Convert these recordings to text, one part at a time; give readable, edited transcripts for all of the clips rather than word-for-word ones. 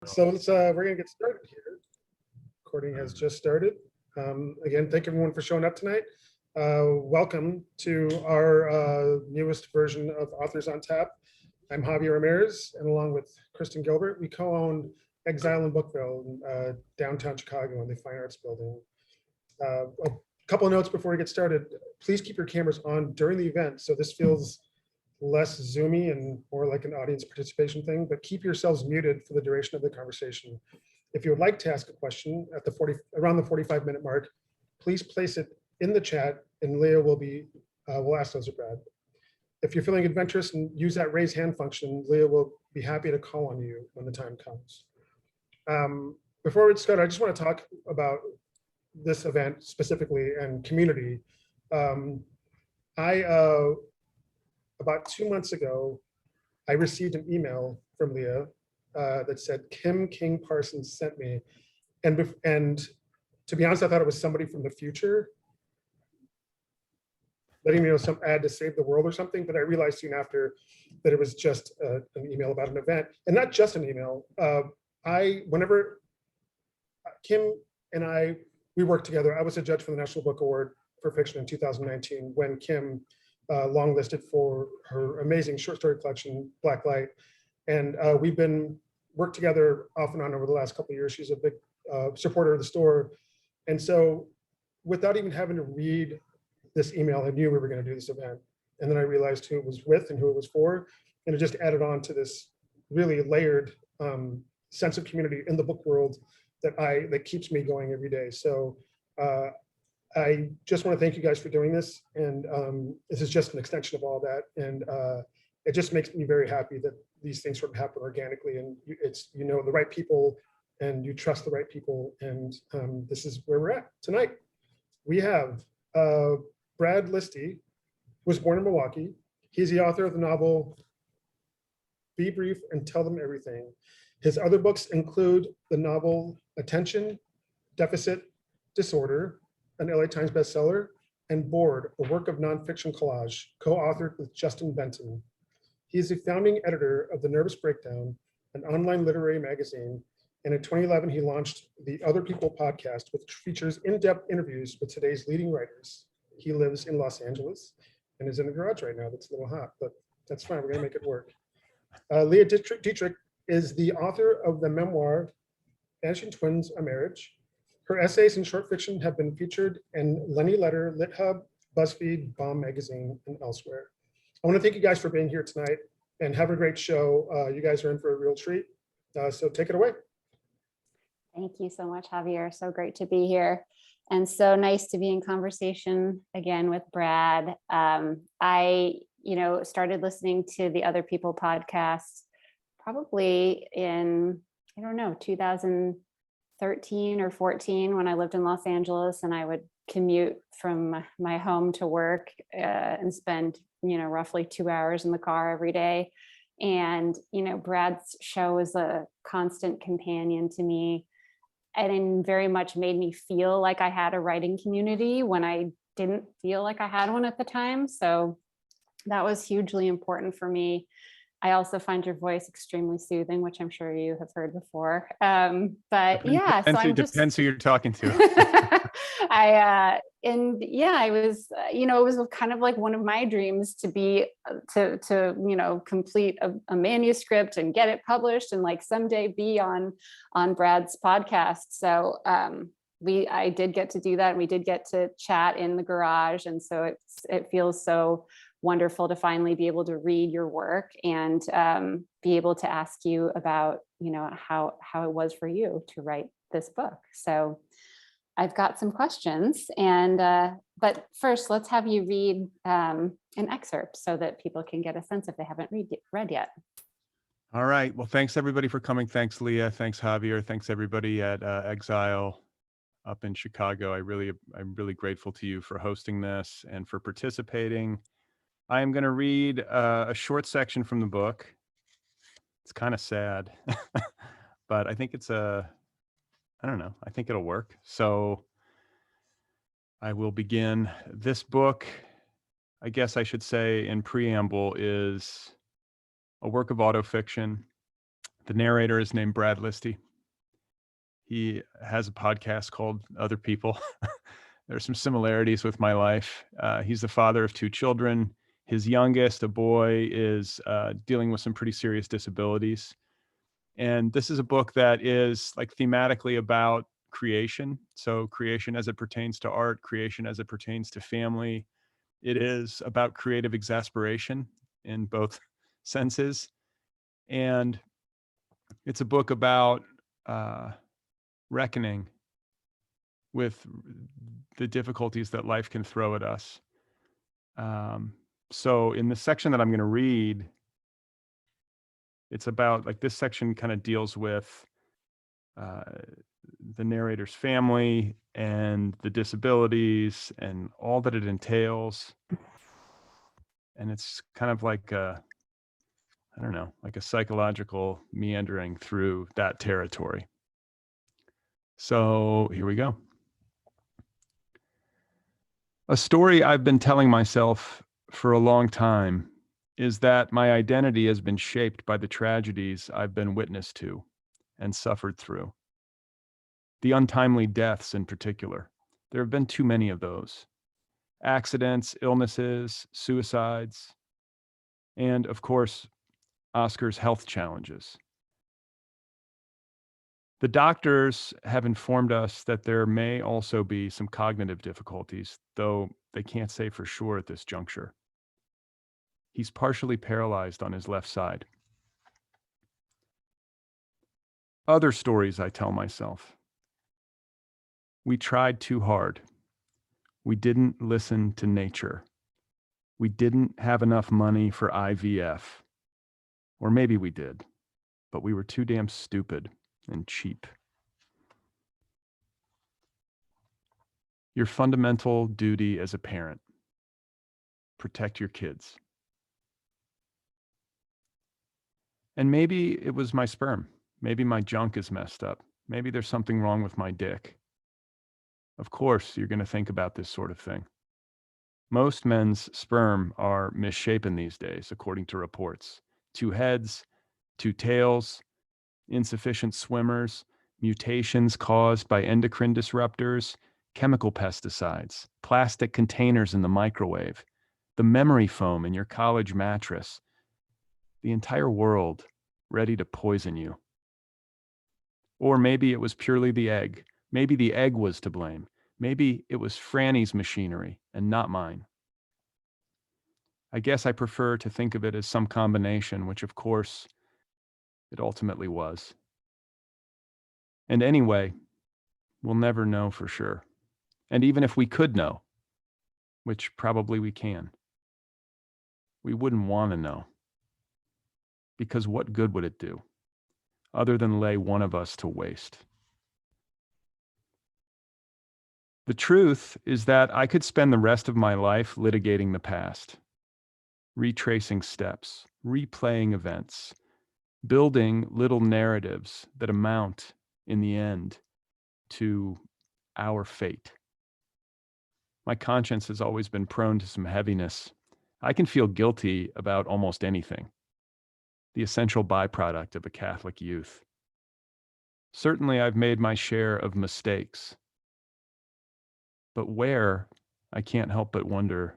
So we're gonna get started here. Recording has just started. Again, thank everyone for showing up tonight. Welcome to our newest version of Authors on Tap. I'm Javier Ramirez, and along with Kristen Gilbert, we co-own Exile in Bookville in downtown Chicago in the Fine Arts Building. A couple of notes before we get started. Please keep your cameras on during the event, so this feels less zoomy and more like an audience participation thing, but keep yourselves muted for the duration of the conversation. If you would like to ask a question at the around the 45-minute mark, please place it in the chat and Leah will ask those of Brad. If you're feeling adventurous and use that raise hand function, Leah will be happy to call on you when the time comes. Before we get started, I just want to talk about this event specifically and community. About 2 months ago, I received an email from Leah that said, Kim King Parsons sent me. And to be honest, I thought it was somebody from the future, letting me know some ad to save the world or something, but I realized soon after that it was just an email about an event. And not just an email. Whenever Kim and we worked together, I was a judge for the National Book Award for Fiction in 2019 when Kim longlisted for her amazing short story collection, Black Light. And we've been worked together off and on over the last couple of years. She's a big supporter of the store. And so without even having to read this email, I knew we were going to do this event. And then I realized who it was with and who it was for. And it just added on to this really layered sense of community in the book world that keeps me going every day. So I just want to thank you guys for doing this. And this is just an extension of all that. And it just makes me very happy that these things sort of happen organically and it's, the right people and you trust the right people. And this is where we're at tonight. We have Brad Listi, who was born in Milwaukee. He's the author of the novel, Be Brief and Tell Them Everything. His other books include the novel, Attention Deficit Disorder, an LA Times bestseller, and Bored, a work of nonfiction collage, co-authored with Justin Benton. He is the founding editor of The Nervous Breakdown, an online literary magazine, and in 2011, he launched the Otherppl podcast, which features in-depth interviews with today's leading writers. He lives in Los Angeles and is in the garage right now. That's a little hot, but that's fine, we're gonna make it work. Leah Dietrich is the author of the memoir, Vanishing Twins, A Marriage. Her essays and short fiction have been featured in Lenny Letter, LitHub, Buzzfeed Bomb Magazine, and elsewhere. I want to thank you guys for being here tonight and have a great show. You guys are in for a real treat. So take it away. Thank you so much, Javier. So great to be here. And so nice to be in conversation again with Brad. I started listening to the Otherppl podcast probably in, 2013 or 14 when I lived in Los Angeles, and I would commute from my home to work and spend, roughly 2 hours in the car every day. And, Brad's show was a constant companion to me and very much made me feel like I had a writing community when I didn't feel like I had one at the time. So that was hugely important for me. I also find your voice extremely soothing, which I'm sure you have heard before. But yeah, so I'm just depends who you're talking to. I was, it was kind of like one of my dreams to be, to complete a manuscript and get it published and like someday be on Brad's podcast. So I did get to do that, and we did get to chat in the garage. And so it feels so wonderful to finally be able to read your work and be able to ask you about, how it was for you to write this book. So I've got some questions, but first let's have you read an excerpt so that people can get a sense if they haven't read yet. All right. Well, thanks everybody for coming. Thanks, Leah. Thanks, Javier. Thanks everybody at Exile up in Chicago. I'm really grateful to you for hosting this and for participating. I am going to read a short section from the book. It's kind of sad, but I think I think it'll work. So I will begin. This book, I guess I should say in preamble, is a work of autofiction The narrator is named Brad Listi. He has a podcast called Otherppl. There's some similarities with my life. He's the father of 2 children. His youngest, a boy, is dealing with some pretty serious disabilities. And this is a book that is like thematically about creation. So creation as it pertains to art, creation as it pertains to family. It is about creative exasperation in both senses. And it's a book about reckoning with the difficulties that life can throw at us. So in the section that I'm going to read, it's about like this section kind of deals with the narrator's family and the disabilities and all that it entails. And it's kind of like a, I don't know, like a psychological meandering through that territory. So here we go. A story I've been telling myself for a long time is that my identity has been shaped by the tragedies I've been witness to and suffered through. The untimely deaths in particular. There have been too many of those. Accidents, illnesses, suicides, and of course, Oscar's health challenges. The doctors have informed us that there may also be some cognitive difficulties, though they can't say for sure at this juncture. He's partially paralyzed on his left side. Other stories I tell myself. We tried too hard. We didn't listen to nature. We didn't have enough money for IVF. Or maybe we did, but we were too damn stupid and cheap. Your fundamental duty as a parent: protect your kids. And maybe it was my sperm. Maybe my junk is messed up. Maybe there's something wrong with my dick. Of course, you're going to think about this sort of thing. Most men's sperm are misshapen these days, according to reports. 2 heads, 2 tails, insufficient swimmers, mutations caused by endocrine disruptors, chemical pesticides, plastic containers in the microwave, the memory foam in your college mattress, the entire world ready to poison you. Or maybe it was purely the egg. Maybe the egg was to blame. Maybe it was Franny's machinery and not mine. I guess I prefer to think of it as some combination, which of course it ultimately was. And anyway, we'll never know for sure. And even if we could know, which probably we can, we wouldn't want to know. Because what good would it do, other than lay one of us to waste? The truth is that I could spend the rest of my life litigating the past, retracing steps, replaying events, building little narratives that amount, in the end, to our fate. My conscience has always been prone to some heaviness. I can feel guilty about almost anything, the essential byproduct of a Catholic youth. Certainly, I've made my share of mistakes. But where, I can't help but wonder,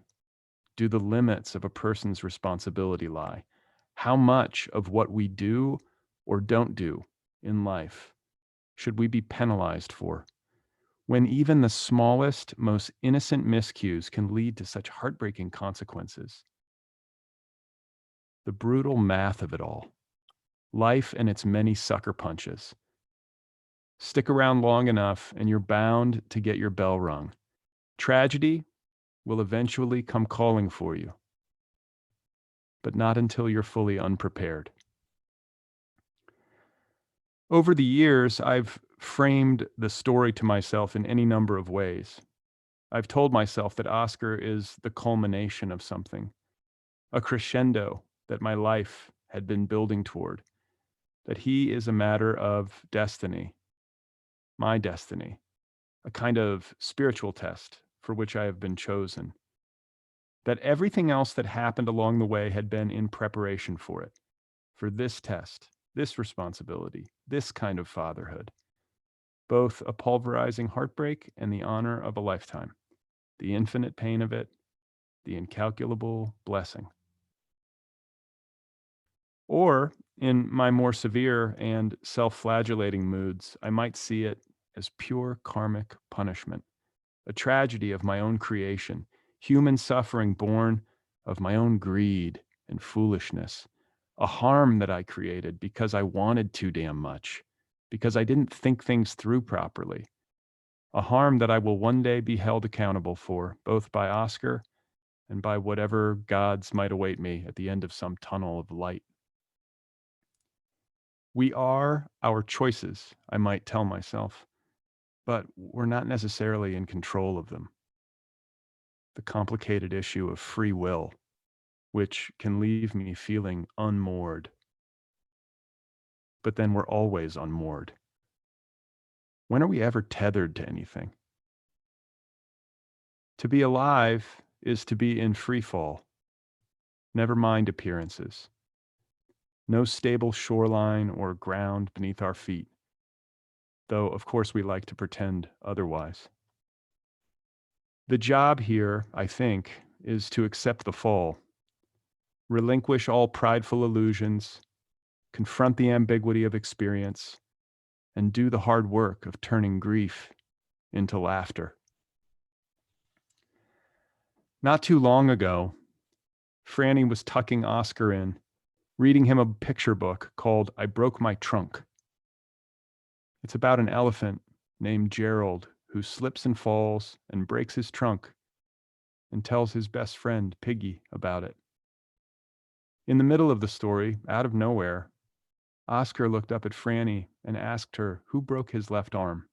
do the limits of a person's responsibility lie? How much of what we do or don't do in life should we be penalized for, when even the smallest, most innocent miscues can lead to such heartbreaking consequences? The brutal math of it all. Life and its many sucker punches. Stick around long enough and you're bound to get your bell rung. Tragedy will eventually come calling for you, but not until you're fully unprepared. Over the years, I've framed the story to myself in any number of ways. I've told myself that Oscar is the culmination of something, a crescendo that my life had been building toward, that he is a matter of destiny, my destiny, a kind of spiritual test for which I have been chosen, that everything else that happened along the way had been in preparation for it, for this test, this responsibility, this kind of fatherhood, both a pulverizing heartbreak and the honor of a lifetime, the infinite pain of it, the incalculable blessing. Or, in my more severe and self-flagellating moods, I might see it as pure karmic punishment, a tragedy of my own creation, human suffering born of my own greed and foolishness, a harm that I created because I wanted too damn much, because I didn't think things through properly, a harm that I will one day be held accountable for, both by Oscar and by whatever gods might await me at the end of some tunnel of light. We are our choices, I might tell myself, but we're not necessarily in control of them. The complicated issue of free will, which can leave me feeling unmoored. But then we're always unmoored. When are we ever tethered to anything? To be alive is to be in free fall. Never mind appearances. No stable shoreline or ground beneath our feet, though of course we like to pretend otherwise. The job here, I think, is to accept the fall, relinquish all prideful illusions, confront the ambiguity of experience, and do the hard work of turning grief into laughter. Not too long ago, Franny was tucking Oscar in, reading him a picture book called I Broke My Trunk. It's about an elephant named Gerald who slips and falls and breaks his trunk and tells his best friend, Piggy, about it. In the middle of the story, out of nowhere, Oscar looked up at Franny and asked her who broke his left arm.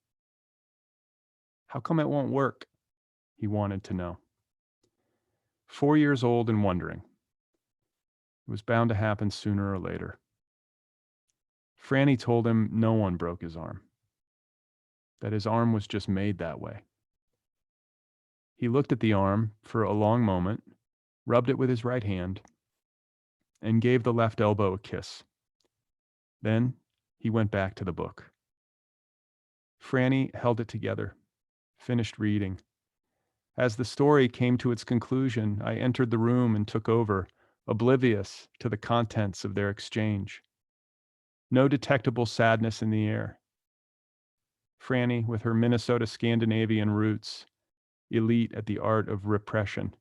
How come it won't work? He wanted to know. 4 years old and wondering. It was bound to happen sooner or later. Franny told him no one broke his arm, that his arm was just made that way. He looked at the arm for a long moment, rubbed it with his right hand, and gave the left elbow a kiss. Then he went back to the book. Franny held it together, finished reading. As the story came to its conclusion, I entered the room and took over, oblivious to the contents of their exchange. No detectable sadness in the air. Franny, with her Minnesota Scandinavian roots, elite at the art of repression.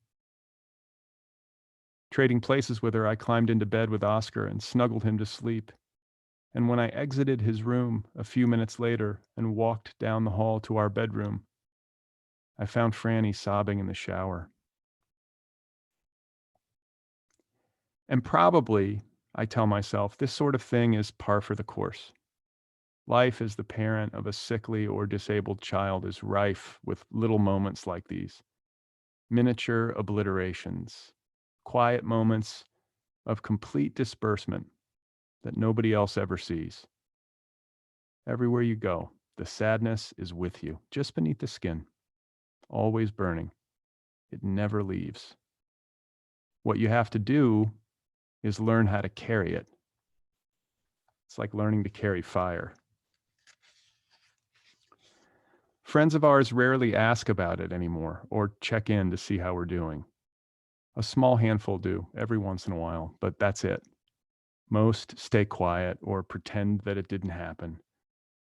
Trading places with her, I climbed into bed with Oscar and snuggled him to sleep. And when I exited his room a few minutes later and walked down the hall to our bedroom, I found Franny sobbing in the shower. And probably, I tell myself, this sort of thing is par for the course. Life as the parent of a sickly or disabled child is rife with little moments like these. Miniature obliterations, quiet moments of complete disbursement that nobody else ever sees. Everywhere you go, the sadness is with you, just beneath the skin, always burning. It never leaves. What you have to do is learn how to carry it. It's like learning to carry fire. Friends of ours rarely ask about it anymore or check in to see how we're doing. A small handful do every once in a while, but that's it. Most stay quiet or pretend that it didn't happen.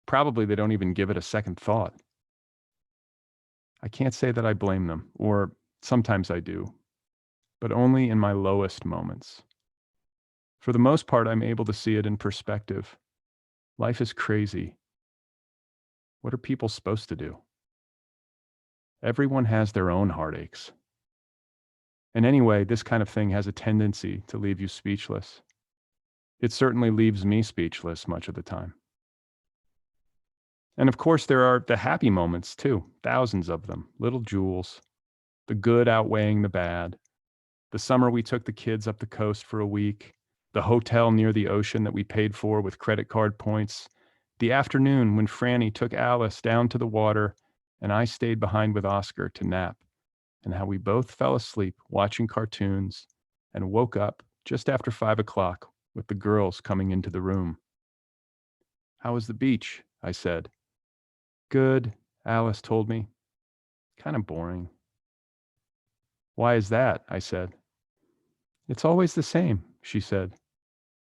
Probably they don't even give it a second thought. I can't say that I blame them, or sometimes I do, but only in my lowest moments. For the most part, I'm able to see it in perspective. Life is crazy. What are people supposed to do? Everyone has their own heartaches. And anyway, this kind of thing has a tendency to leave you speechless. It certainly leaves me speechless much of the time. And of course, there are the happy moments too, thousands of them, little jewels, the good outweighing the bad. The summer we took the kids up the coast for a week, the hotel near the ocean that we paid for with credit card points, the afternoon when Franny took Alice down to the water and I stayed behind with Oscar to nap, and how we both fell asleep watching cartoons and woke up just after 5 o'clock with the girls coming into the room. How was the beach? I said. Good, Alice told me. Kind of boring. Why is that? I said. It's always the same, she said.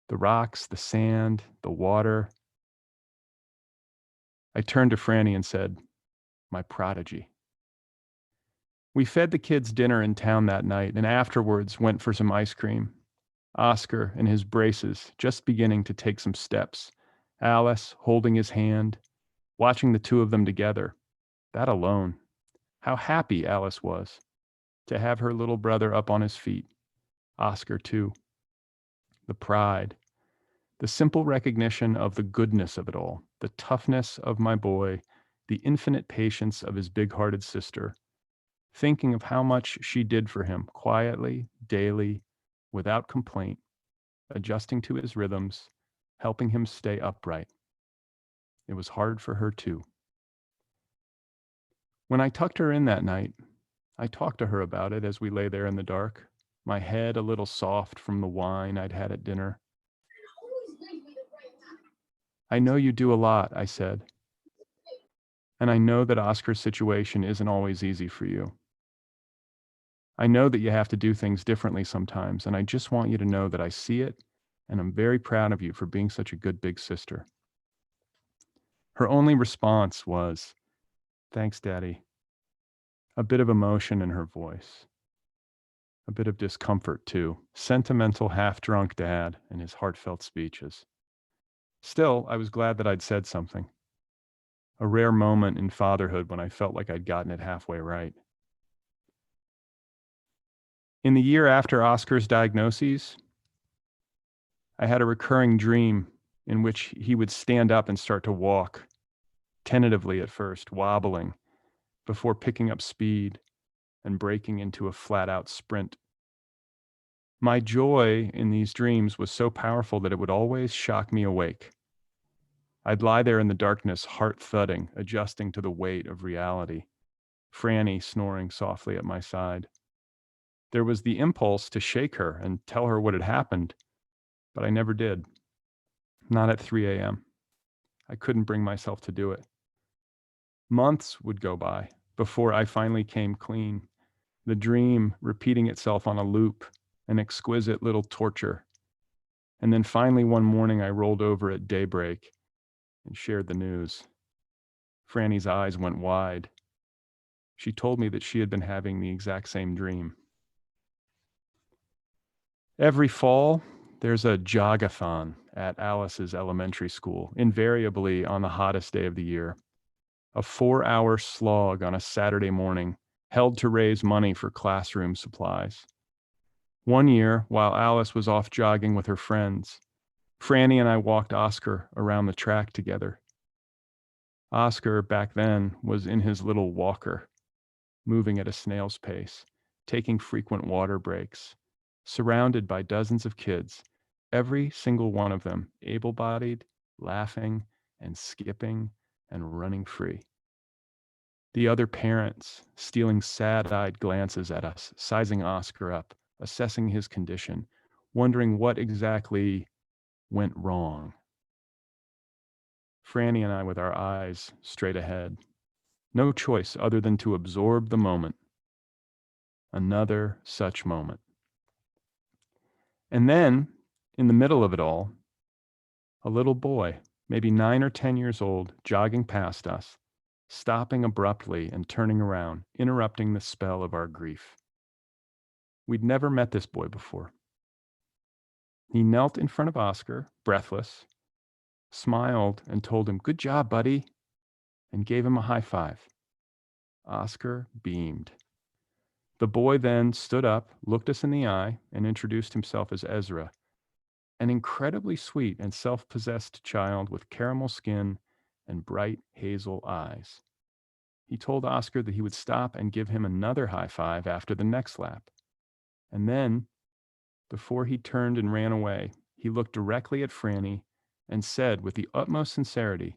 The rocks, the sand, the water. I turned to Franny and said, my prodigy. We fed the kids dinner in town that night and afterwards went for some ice cream. Oscar in his braces, just beginning to take some steps. Alice holding his hand, watching the two of them together. That alone. How happy Alice was to have her little brother up on his feet. Oscar, too. The pride, the simple recognition of the goodness of it all, the toughness of my boy, the infinite patience of his big-hearted sister, thinking of how much she did for him, quietly, daily, without complaint, adjusting to his rhythms, helping him stay upright. It was hard for her, too. When I tucked her in that night, I talked to her about it as we lay there in the dark, my head a little soft from the wine I'd had at dinner. I know you do a lot, I said. And I know that Oscar's situation isn't always easy for you. I know that you have to do things differently sometimes, and I just want you to know that I see it, and I'm very proud of you for being such a good big sister. Her only response was, thanks, Daddy. A bit of emotion in her voice. A bit of discomfort, too. Sentimental, half-drunk dad in his heartfelt speeches. Still, I was glad that I'd said something. A rare moment in fatherhood when I felt like I'd gotten it halfway right. In the year after Oscar's diagnoses, I had a recurring dream in which he would stand up and start to walk, tentatively at first, wobbling, before picking up speed and breaking into a flat-out sprint. My joy in these dreams was so powerful that it would always shock me awake. I'd lie there in the darkness, heart thudding, adjusting to the weight of reality, Franny snoring softly at my side. There was the impulse to shake her and tell her what had happened, but I never did. Not at 3 a.m. I couldn't bring myself to do it. Months would go by before I finally came clean, the dream repeating itself on a loop, an exquisite little torture. And then finally one morning I rolled over at daybreak and shared the news. Franny's eyes went wide. She told me that she had been having the exact same dream. Every fall, there's a jogathon at Alice's elementary school, invariably on the hottest day of the year. A 4-hour slog on a Saturday morning, held to raise money for classroom supplies. One year, while Alice was off jogging with her friends, Franny and I walked Oscar around the track together. Oscar, back then, was in his little walker, moving at a snail's pace, taking frequent water breaks, surrounded by dozens of kids, every single one of them able-bodied, laughing and skipping and running free. The other parents stealing sad-eyed glances at us, sizing Oscar up, assessing his condition, wondering what exactly went wrong. Franny and I with our eyes straight ahead. No choice other than to absorb the moment. Another such moment. And then, in the middle of it all, a little boy, maybe 9 or 10 years old, jogging past us, stopping abruptly and turning around, interrupting the spell of our grief. We'd never met this boy before. He knelt in front of Oscar, breathless, smiled and told him, "Good job, buddy," and gave him a high five. Oscar beamed. The boy then stood up, looked us in the eye, and introduced himself as Ezra, an incredibly sweet and self-possessed child with caramel skin and bright hazel eyes. He told Oscar that he would stop and give him another high five after the next lap. And then, before he turned and ran away, he looked directly at Franny and said with the utmost sincerity,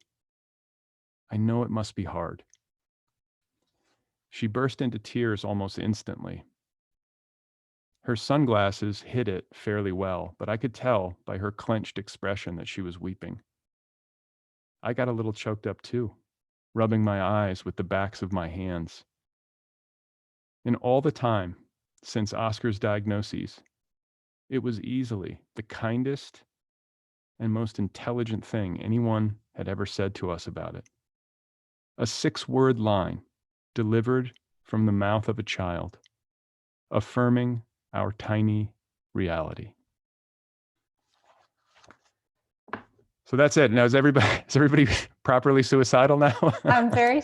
"I know it must be hard." She burst into tears almost instantly. Her sunglasses hid it fairly well, but I could tell by her clenched expression that she was weeping. I got a little choked up too, rubbing my eyes with the backs of my hands. And all the time since Oscar's diagnoses, it was easily the kindest and most intelligent thing anyone had ever said to us about it. A 6-word line delivered from the mouth of a child, affirming our tiny reality. So that's it. Now, is everybody properly suicidal now? I'm very,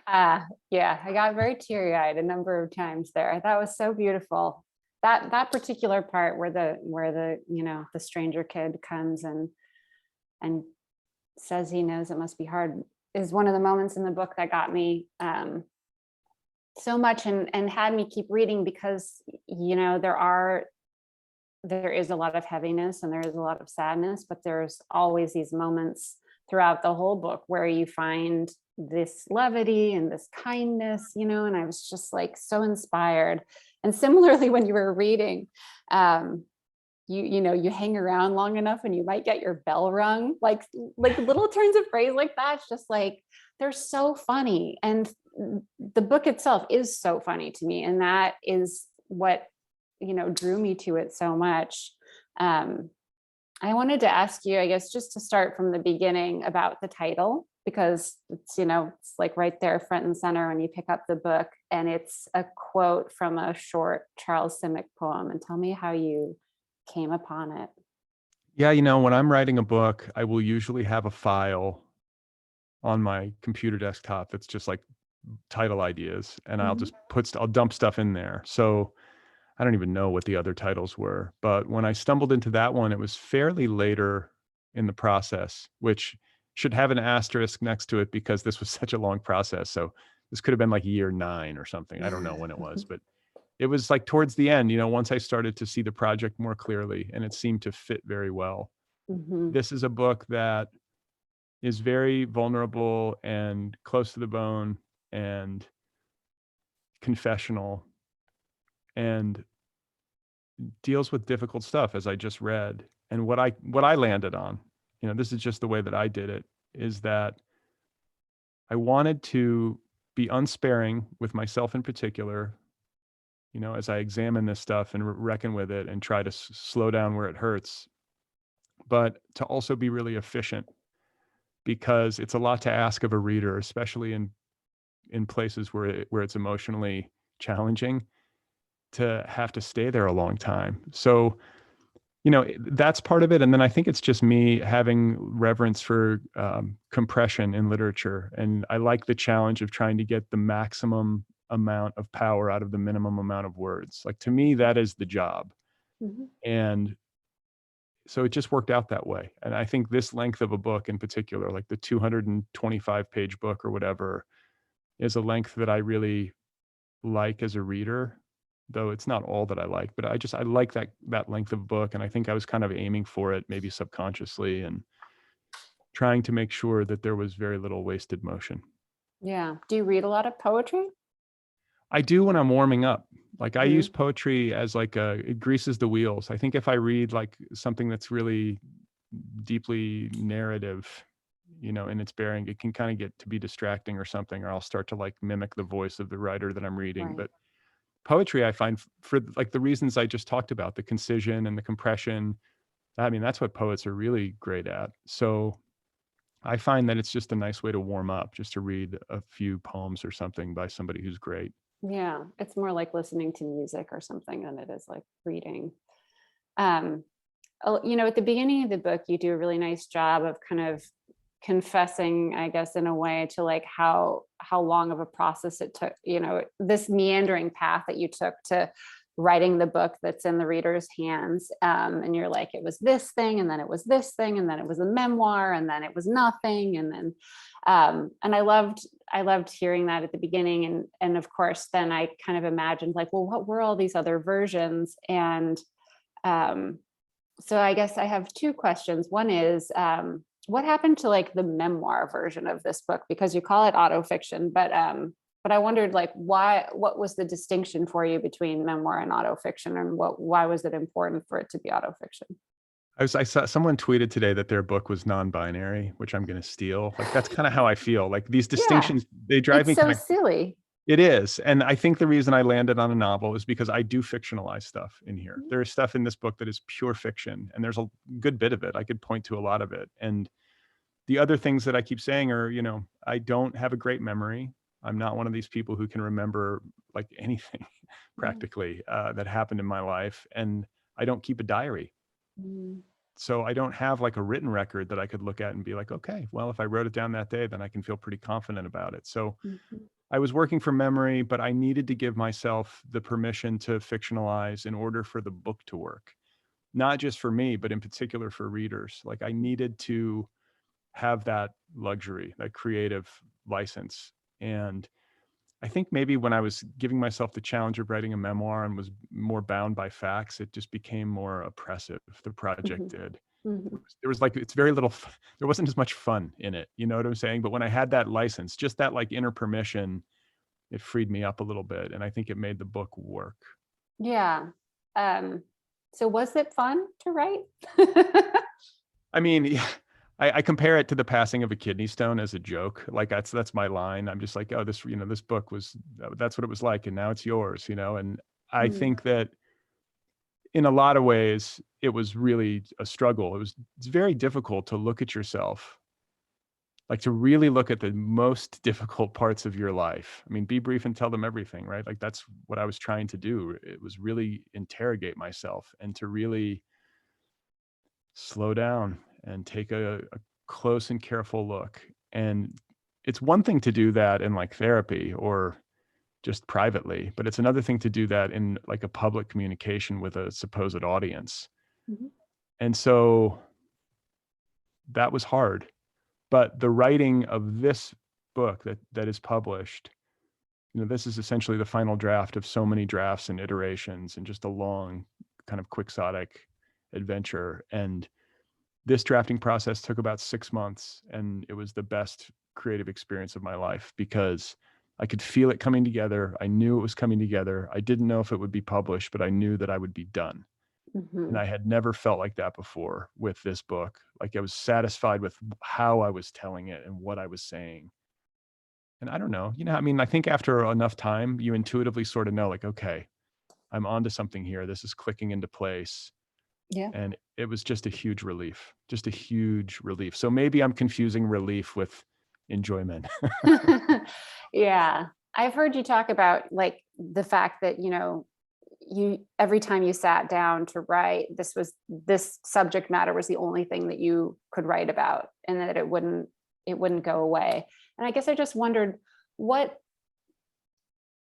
yeah, I got very teary-eyed a number of times there. That was so beautiful. That particular part where the the stranger kid comes and says he knows it must be hard is one of the moments in the book that got me so much and had me keep reading, because there is a lot of heaviness and there is a lot of sadness, but there's always these moments throughout the whole book where you find this levity and this kindness, and I was just like so inspired. And similarly, when you were reading, you hang around long enough and you might get your bell rung, like little turns of phrase like that. It's just like, they're so funny. And the book itself is so funny to me. And that is what, drew me to it so much. I wanted to ask you, I guess, just to start from the beginning about the title, because it's like right there front and center when you pick up the book, and it's a quote from a short Charles Simic poem. And tell me how you came upon it. Yeah, when I'm writing a book, I will usually have a file on my computer desktop that's just like title ideas, and I'll just I'll dump stuff in there. So I don't even know what the other titles were, but when I stumbled into that one, it was fairly later in the process, which should have an asterisk next to it because this was such a long process. So this could have been like year 9 or something. I don't know when it was, but it was like towards the end, once I started to see the project more clearly, and it seemed to fit very well. This is a book that is very vulnerable and close to the bone and confessional and deals with difficult stuff, as I just read. And what I landed on, this is just the way that I did it, is that I wanted to be unsparing with myself in particular, as I examine this stuff and reckon with it and try to slow down where it hurts, but to also be really efficient, because it's a lot to ask of a reader, especially in places where it's emotionally challenging, to have to stay there a long time. So, that's part of it. And then I think it's just me having reverence for compression in literature. And I like the challenge of trying to get the maximum amount of power out of the minimum amount of words. Like, to me, that is the job. And so it just worked out that way. And I think this length of a book in particular, like the 225-page book or whatever, is a length that I really like as a reader, though it's not all that I like, but I like that length of book. And I think I was kind of aiming for it, maybe subconsciously, and trying to make sure that there was very little wasted motion. Yeah. Do you read a lot of poetry? I do when I'm warming up. Like, I use poetry as like it greases the wheels. I think if I read like something that's really deeply narrative, in its bearing, it can kind of get to be distracting or something, or I'll start to like mimic the voice of the writer that I'm reading. Right. But poetry, I find, for like the reasons I just talked about, the concision and the compression, I mean, that's what poets are really great at. So I find that it's just a nice way to warm up, just to read a few poems or something by somebody who's great. Yeah, it's more like listening to music or something than it is like reading. At the beginning of the book, you do a really nice job of kind of confessing, I guess, in a way, to like how long of a process it took, this meandering path that you took to writing the book that's in the reader's hands. And you're like, it was this thing, and then it was this thing, and then it was a memoir, and then it was nothing. And then, and I loved hearing that at the beginning. And of course, then I kind of imagined like, well, what were all these other versions? And so I guess I have 2 questions. One is, what happened to like the memoir version of this book? Because you call it autofiction, but I wondered like what was the distinction for you between memoir and autofiction, and why was it important for it to be autofiction? I saw someone tweeted today that their book was non-binary, which I'm going to steal. Like, that's kind of how I feel. Like these Yeah, distinctions, they drive it's me so kind of, silly. it is. And I think the reason I landed on a novel is because I do fictionalize stuff in here. There is stuff in this book that is pure fiction, and there's a good bit of it. I could point to a lot of it. And the other things that I keep saying are, I don't have a great memory. I'm not one of these people who can remember like anything practically that happened in my life. And I don't keep a diary. Mm. So I don't have like a written record that I could look at and be like, okay, well, if I wrote it down that day, then I can feel pretty confident about it. So I was working from memory, but I needed to give myself the permission to fictionalize in order for the book to work. Not just for me, but in particular for readers. Like I needed to have that luxury, that creative license. And I think maybe when I was giving myself the challenge of writing a memoir and was more bound by facts, it just became more oppressive. The project did. There was like, it's very little, there wasn't as much fun in it. You know what I'm saying? But when I had that license, just that like inner permission, it freed me up a little bit. And I think it made the book work. Yeah. So was it fun to write? I mean, yeah, I compare it to the passing of a kidney stone as a joke. Like that's my line. I'm just like, oh, this book was, that's what it was like. And now it's yours, and I think that in a lot of ways, it was really a struggle. It's very difficult to look at yourself, like to really look at the most difficult parts of your life. I mean, be brief and tell them everything, right? Like that's what I was trying to do. It was really interrogate myself and to really slow down and take a close and careful look. And it's one thing to do that in like therapy or just privately, but it's another thing to do that in like a public communication with a supposed audience. And so that was hard. But the writing of this book that is published, this is essentially the final draft of so many drafts and iterations and just a long kind of quixotic adventure. And this drafting process took about 6 months, and it was the best creative experience of my life because I could feel it coming together. I knew it was coming together. I didn't know if it would be published, but I knew that I would be done. And I had never felt like that before with this book. Like I was satisfied with how I was telling it and what I was saying. And I don't know, I mean, I think after enough time, you intuitively sort of know like, okay, I'm onto something here. This is clicking into place. Yeah. And it was just a huge relief, So maybe I'm confusing relief with enjoyment. Yeah. I've heard you talk about like the fact that, you, every time you sat down to write, this subject matter was the only thing that you could write about and that it wouldn't go away. And I guess I just wondered what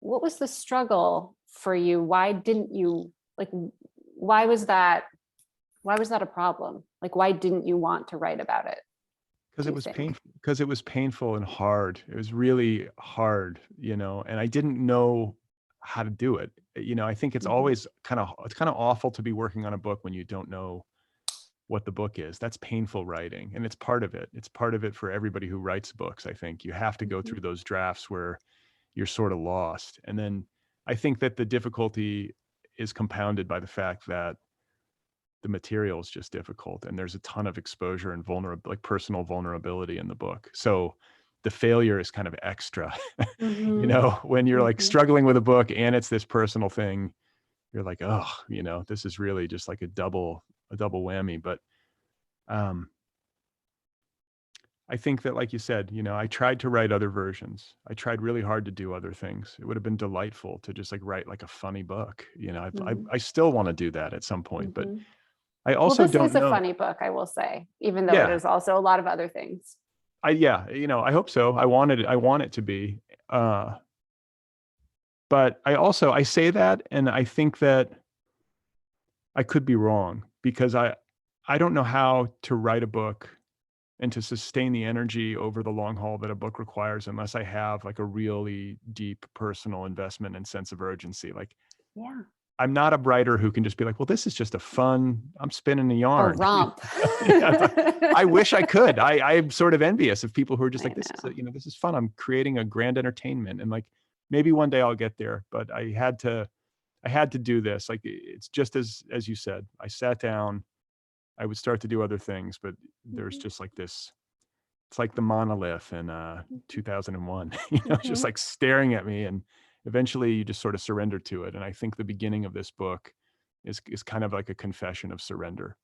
was the struggle for you? Why didn't you why was that a problem? Like, why didn't you want to write about it? Because it was painful. Because it was painful and hard. It was really hard, and I didn't know how to do it. I think it's always kind of awful to be working on a book when you don't know what the book is. That's painful writing, and it's part of it. It's part of it for everybody who writes books. I think you have to go through those drafts where you're sort of lost, and then I think that the difficulty is compounded by the fact that the material is just difficult and there's a ton of exposure and personal vulnerability in the book. So the failure is kind of extra, when you're like struggling with a book and it's this personal thing, you're like, oh, this is really just like a double whammy. But I think that, like you said, I tried to write other versions. I tried really hard to do other things. It would have been delightful to just like write like a funny book. I still want to do that at some point, but I also this don't is know. a funny book, I will say, even though it is also a lot of other things. I hope so. I want it to be. But I say that, and I think that I could be wrong because I don't know how to write a book and to sustain the energy over the long haul that a book requires unless I have like a really deep personal investment and sense of urgency. Like, yeah. I'm not a writer who can just be like, well, this is just I'm spinning a yarn. A romp. I wish I could. I'm sort of envious of people who are just like, this is fun. I'm creating a grand entertainment. And like, maybe one day I'll get there, but I had to do this. Like, it's just as you said, I sat down, I would start to do other things, but there's just like this, it's like the monolith in 2001, it's just like staring at me, and eventually you just sort of surrender to it. And I think the beginning of this book is kind of like a confession of surrender.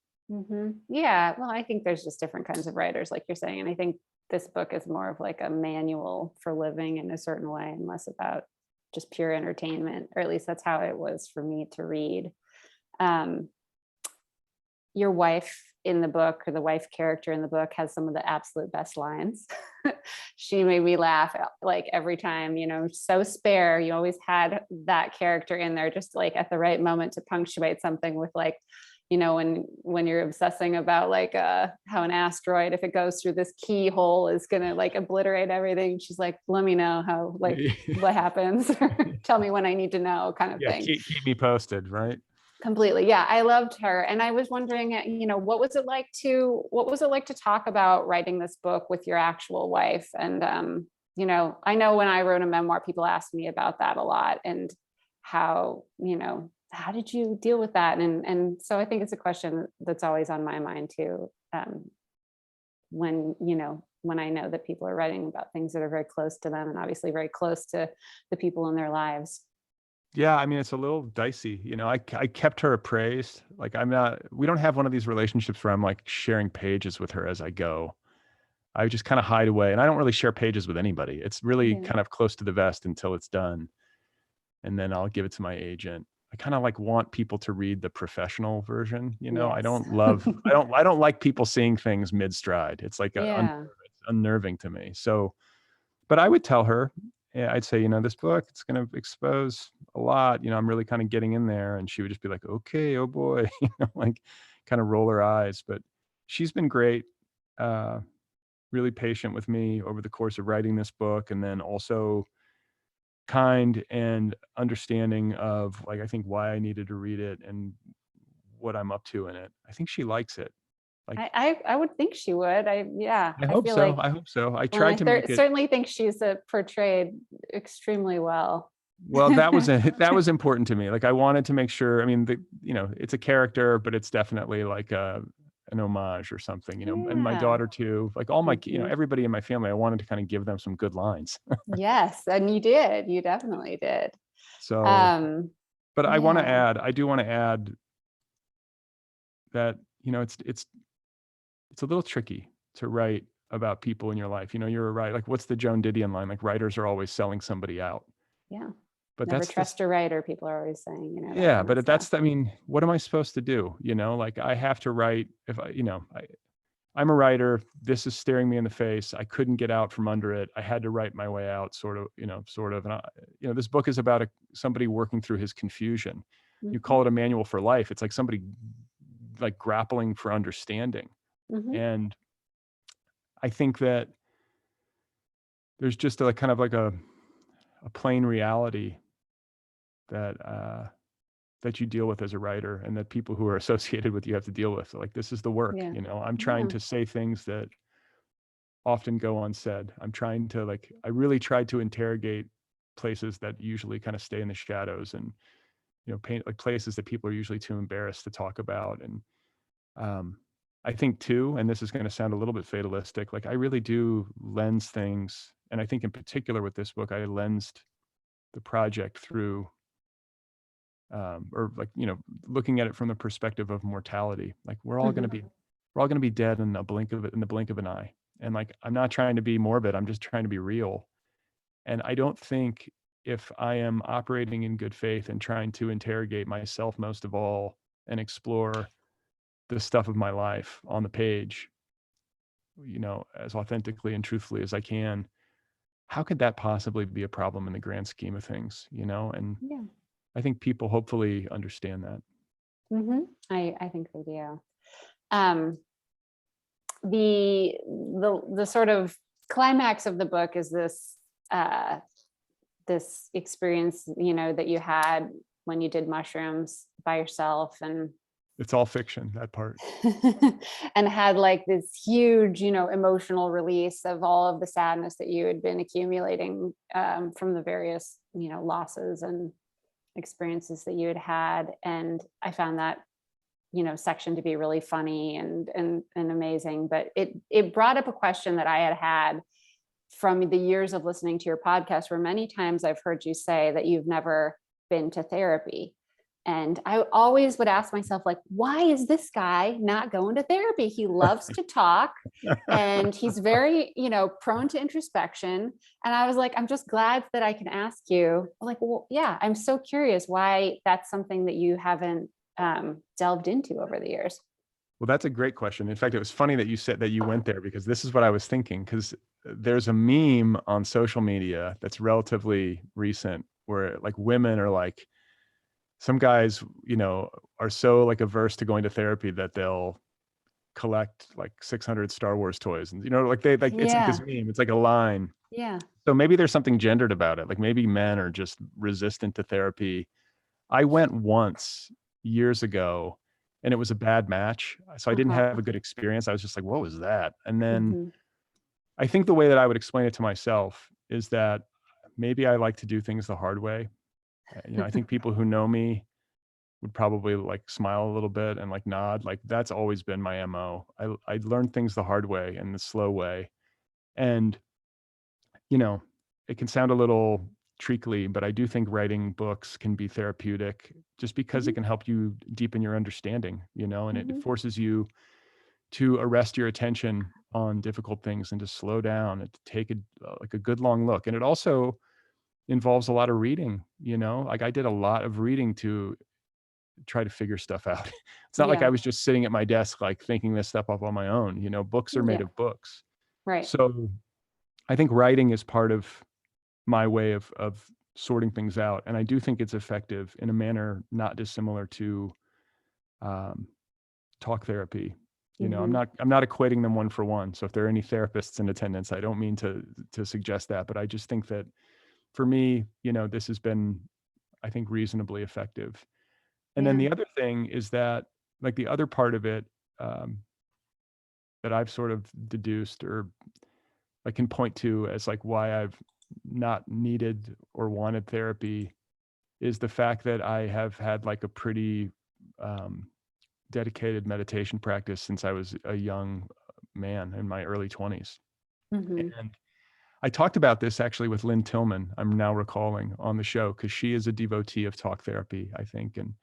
Yeah, well, I think there's just different kinds of writers, like you're saying, and I think this book is more of like a manual for living in a certain way and less about just pure entertainment, or at least that's how it was for me to read. Your wife in the book, or the wife character in the book, has some of the absolute best lines. She made me laugh like every time, so spare. You always had that character in there just like at the right moment to punctuate something with like, when you're obsessing about like how an asteroid, if it goes through this keyhole, is gonna like obliterate everything. She's like, let me know how, like, what happens. Tell me when I need to know, kind of thing. Keep me posted, right? Completely. Yeah, I loved her. And I was wondering, what was it like to talk about writing this book with your actual wife? And, I know when I wrote a memoir, people asked me about that a lot, and how did you deal with that? And so I think it's a question that's always on my mind too. When I know that people are writing about things that are very close to them, and obviously very close to the people in their lives. Yeah, I mean, it's a little dicey. I kept her appraised. Like, we don't have one of these relationships where I'm like sharing pages with her as I go. I just kind of hide away, and I don't really share pages with anybody. It's really kind of close to the vest until it's done. And then I'll give it to my agent. I kind of like want people to read the professional version. I don't like people seeing things mid stride. It's like unnerving to me. So, but I would tell her, I'd say, this book, it's going to expose a lot, I'm really kind of getting in there. And she would just be like, okay, oh boy, like kind of roll her eyes. But she's been great, really patient with me over the course of writing this book. And then also kind and understanding of, like, I think why I needed to read it and what I'm up to in it. I think she likes it. Like, I would think she would. I hope feel so. like, I hope so. I tried to make it. Certainly think she's portrayed extremely well. Well, that was important to me. Like, I wanted to make sure. I mean, it's a character, but it's definitely like an homage or something. And my daughter too. Like all my, everybody in my family, I wanted to kind of give them some good lines. Yes, and you did. You definitely did. So, but I do want to add that it's a little tricky to write about people in your life. You're right. Like, what's the Joan Didion line? Like, writers are always selling somebody out. Yeah. But never trust a writer, people are always saying, yeah, but I mean, what am I supposed to do? Like, I have to write. If I'm a writer, this is staring me in the face. I couldn't get out from under it. I had to write my way out, sort of. And this book is about somebody working through his confusion. You call it a manual for life. It's like somebody like grappling for understanding. And I think that there's just a kind of like a plain reality that you deal with as a writer, and that people who are associated with you have to deal with. Like, this is the work. I'm trying to say things that often go unsaid. I really tried to interrogate places that usually kind of stay in the shadows, and paint like places that people are usually too embarrassed to talk about. And I think too, and this is going to sound a little bit fatalistic, like I really do lens things. And I think in particular with this book, I lensed the project through, or like, looking at it from the perspective of mortality. Like, we're all going to be dead in the blink of an eye. And like, I'm not trying to be morbid. I'm just trying to be real. And I don't think, if I am operating in good faith and trying to interrogate myself most of all and explore the stuff of my life on the page, as authentically and truthfully as I can, how could that possibly be a problem in the grand scheme of things? And I think people hopefully understand that. I think they do. The sort of climax of the book is this this experience, that you had when you did mushrooms by yourself, and it's all fiction, that part. And had like this huge, emotional release of all of the sadness that you had been accumulating from the various, losses and experiences that you had had. And I found that section to be really funny and amazing. But it brought up a question that I had from the years of listening to your podcast, where many times I've heard you say that you've never been to therapy. And I always would ask myself, like, why is this guy not going to therapy? He loves to talk and he's very, prone to introspection. And I was like, I'm just glad that I can ask you. I'm like, well, yeah, I'm so curious why that's something that you haven't delved into over the years. Well, that's a great question. In fact, it was funny that you said that you went there, because this is what I was thinking, because there's a meme on social media that's relatively recent where like women are like, some guys, are so like averse to going to therapy that they'll collect like 600 Star Wars toys. And, it's like this meme, it's like a line. Yeah. So maybe there's something gendered about it. Like maybe men are just resistant to therapy. I went once years ago and it was a bad match. So I didn't have a good experience. I was just like, what was that? And then I think the way that I would explain it to myself is that maybe I like to do things the hard way. I think people who know me would probably like smile a little bit and like nod. Like that's always been my MO. I learned things the hard way and the slow way. And, it can sound a little treacly, but I do think writing books can be therapeutic just because it can help you deepen your understanding, and it forces you to arrest your attention on difficult things and to slow down and to take a good long look. And it also involves a lot of reading, like I did a lot of reading to try to figure stuff out. It's not like I was just sitting at my desk, like thinking this stuff up on my own, books are made of books. Right. So I think writing is part of my way of sorting things out. And I do think it's effective in a manner not dissimilar to talk therapy. I'm not equating them one for one. So if there are any therapists in attendance, I don't mean to suggest that, but I just think that for me, this has been, I think, reasonably effective. And then the other thing is that, like, the other part of it that I've sort of deduced or I can point to as like why I've not needed or wanted therapy is the fact that I have had like a pretty dedicated meditation practice since I was a young man in my early 20s. And I talked about this actually with Lynn Tillman, I'm now recalling, on the show, because she is a devotee of talk therapy, I think. And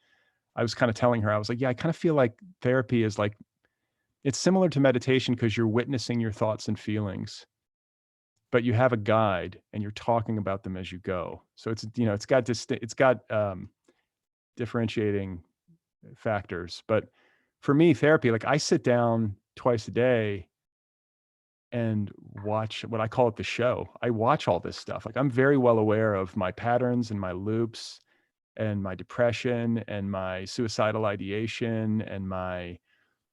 I was kind of telling her, I was like, yeah, I kind of feel like therapy is like, it's similar to meditation because you're witnessing your thoughts and feelings, but you have a guide and you're talking about them as you go. So it's, it's got differentiating factors. But for me, therapy, like I sit down twice a day and watch what I call it the show. I watch all this stuff. Like I'm very well aware of my patterns and my loops and my depression and my suicidal ideation and my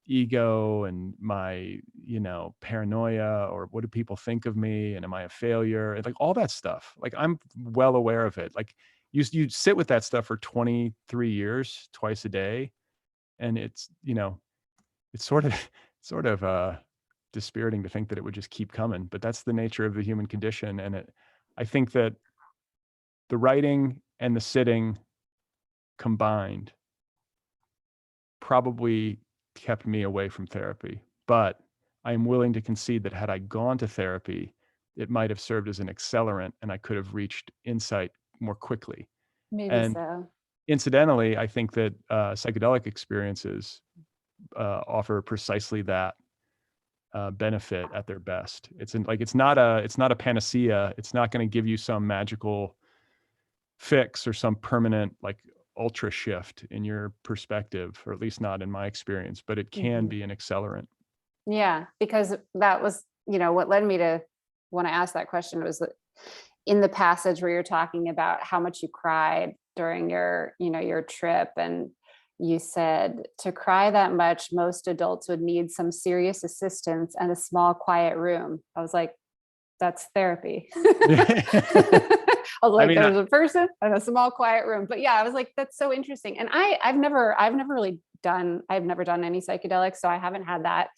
ego and my, paranoia, or what do people think of me? And am I a failure? And like all that stuff, like I'm well aware of it. Like you sit with that stuff for 23 years, twice a day. And it's, it's sort of dispiriting to think that it would just keep coming, but that's the nature of the human condition. And I think that the writing and the sitting combined probably kept me away from therapy. But I am willing to concede that had I gone to therapy, it might have served as an accelerant and I could have reached insight more quickly. Maybe so. Incidentally, I think that psychedelic experiences offer precisely that benefit at their best. It's not a panacea. It's not going to give you some magical fix or some permanent like ultra shift in your perspective, or at least not in my experience, but it can be an accelerant. Yeah, because that was, what led me to when I asked that question was that in the passage where you're talking about how much you cried during your trip, and you said to cry that much, most adults would need some serious assistance and a small, quiet room. I was like, that's therapy. I was like, there's a person and a small, quiet room. But yeah, I was like, that's so interesting. And I've never done any psychedelics, so I haven't had that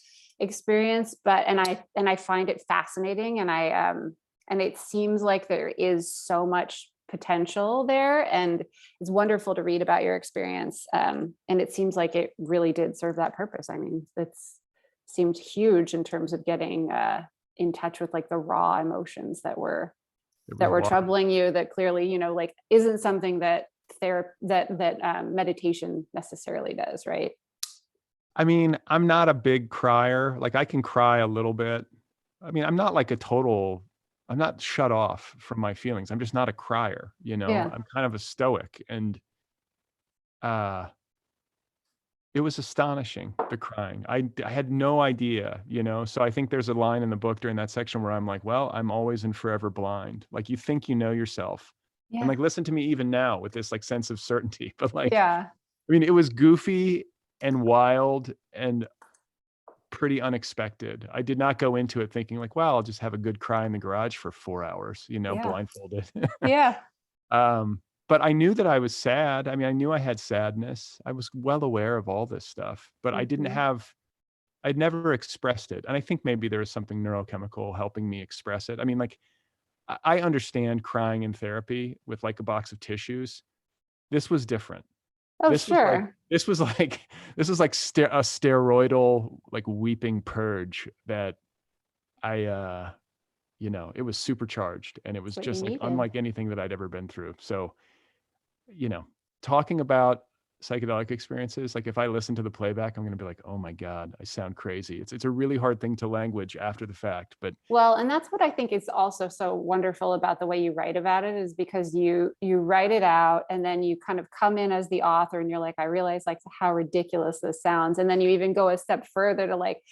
experience. But and I find it fascinating, and it seems like there is so much potential there. And it's wonderful to read about your experience. And it seems like it really did serve that purpose. I mean, it's seemed huge in terms of getting in touch with like the raw emotions that were wild. troubling you, that clearly, you know, like isn't something that meditation necessarily does, right? I mean, I'm not a big crier. Like I can cry a little bit. I mean, I'm not like I'm not shut off from my feelings. I'm just not a crier, you know. Yeah. I'm kind of a stoic, and it was astonishing, the crying. I had no idea, you know. So I think there's a line in the book during that section where I'm like, well, I'm always and forever blind. Like you think you know yourself. And like, listen to me even now with this like sense of certainty. But like, Yeah. I mean, it was goofy and wild and pretty unexpected. I did not go into it thinking like, wow, I'll just have a good cry in the garage for 4 hours, you know, Yeah. blindfolded. Yeah. But I knew that I was sad. I mean, I knew I had sadness. I was well aware of all this stuff, but I didn't I'd never expressed it. And I think maybe there was something neurochemical helping me express it. I mean, like, I understand crying in therapy with like a box of tissues. This was different. Oh, This was like, sure. this was like, this was like a steroidal, like weeping purge that you know, it was supercharged, and it was That's what you just like needed. unlike anything that I'd ever been through. So, you know, talking about psychedelic experiences, like if I listen to the playback, I'm going to be like, oh my God, I sound crazy. It's a really hard thing to language after the fact, but Well, and that's what I think is also so wonderful about the way you write about it, is because you write it out and then you kind of come in as the author and you're like, I realize like how ridiculous this sounds. And then you even go a step further to like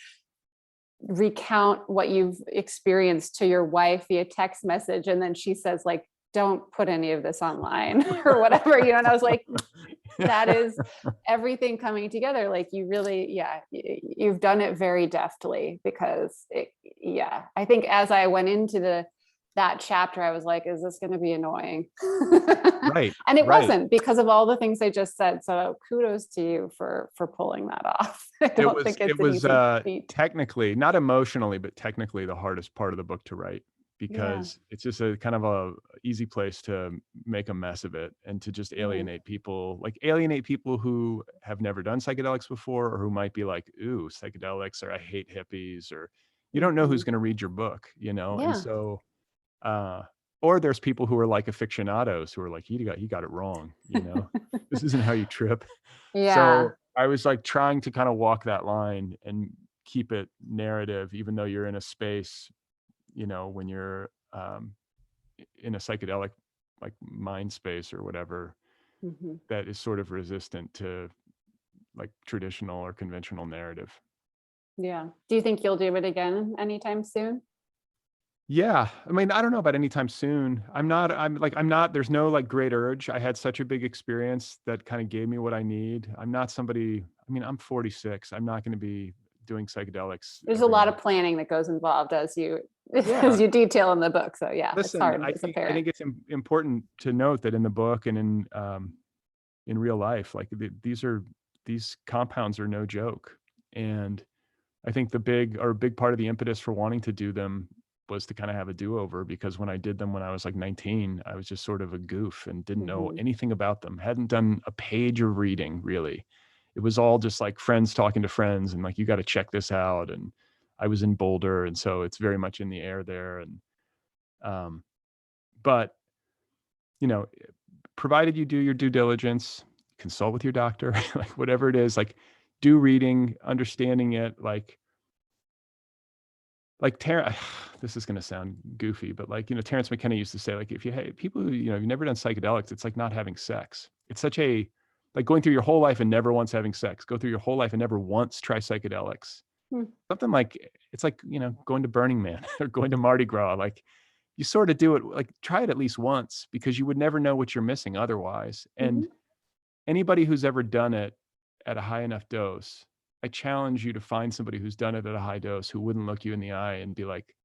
recount what you've experienced to your wife via text message. And then she says like, don't put any of this online or whatever, you know, and I was like, that is everything coming together. Like you really, you've done it very deftly, because I think as I went into that chapter, I was like, is this going to be annoying? Right. And it right. wasn't, because of all the things I just said. So kudos to you for pulling that off. I don't think it's an easy feat. Technically, not emotionally, but technically the hardest part of the book to write, because it's just a kind of a easy place to make a mess of it and to just alienate people, who have never done psychedelics before, or who might be like, ooh, psychedelics, or I hate hippies, or you don't know who's going to read your book, you know? And so, or there's people who are like aficionados who are like, he got it wrong, you know, this isn't how you trip. So I was like trying to kind of walk that line and keep it narrative, even though you're in a space, you know, when you're in a psychedelic like mind space or whatever, that is sort of resistant to like traditional or conventional narrative. Yeah. Do you think you'll do it again anytime soon? Yeah. I mean, I don't know about anytime soon. I'm not, there's no like great urge. I had such a big experience that kind of gave me what I need. I'm not somebody, I mean, I'm 46. I'm not going to be doing psychedelics. There's a lot of planning that goes involved, as you as you detail in the book. So it's hard as a parent. I think it's important to note that in the book and in real life, like these compounds are no joke. And I think the big part of the impetus for wanting to do them was to kind of have a do-over, because when I did them when I was like 19, I was just sort of a goof and didn't know anything about them. Hadn't done a page of reading, really. It was all just like friends talking to friends and like, you got to check this out. And I was in Boulder, and so it's very much in the air there. And but you know, provided you do your due diligence, consult with your doctor, like whatever it is, like do reading, understanding it, like this is going to sound goofy, but like, you know, Terrence McKenna used to say, like, if you have people who, you know, you've never done psychedelics, it's like not having sex. It's such a, like going through your whole life and never once having sex, go through your whole life and never once try psychedelics. Something like, it's like, you know, going to Burning Man or going to Mardi Gras. Like you sort of do it, like try it at least once, because you would never know what you're missing otherwise. And anybody who's ever done it at a high enough dose, I challenge you to find somebody who's done it at a high dose who wouldn't look you in the eye and be like,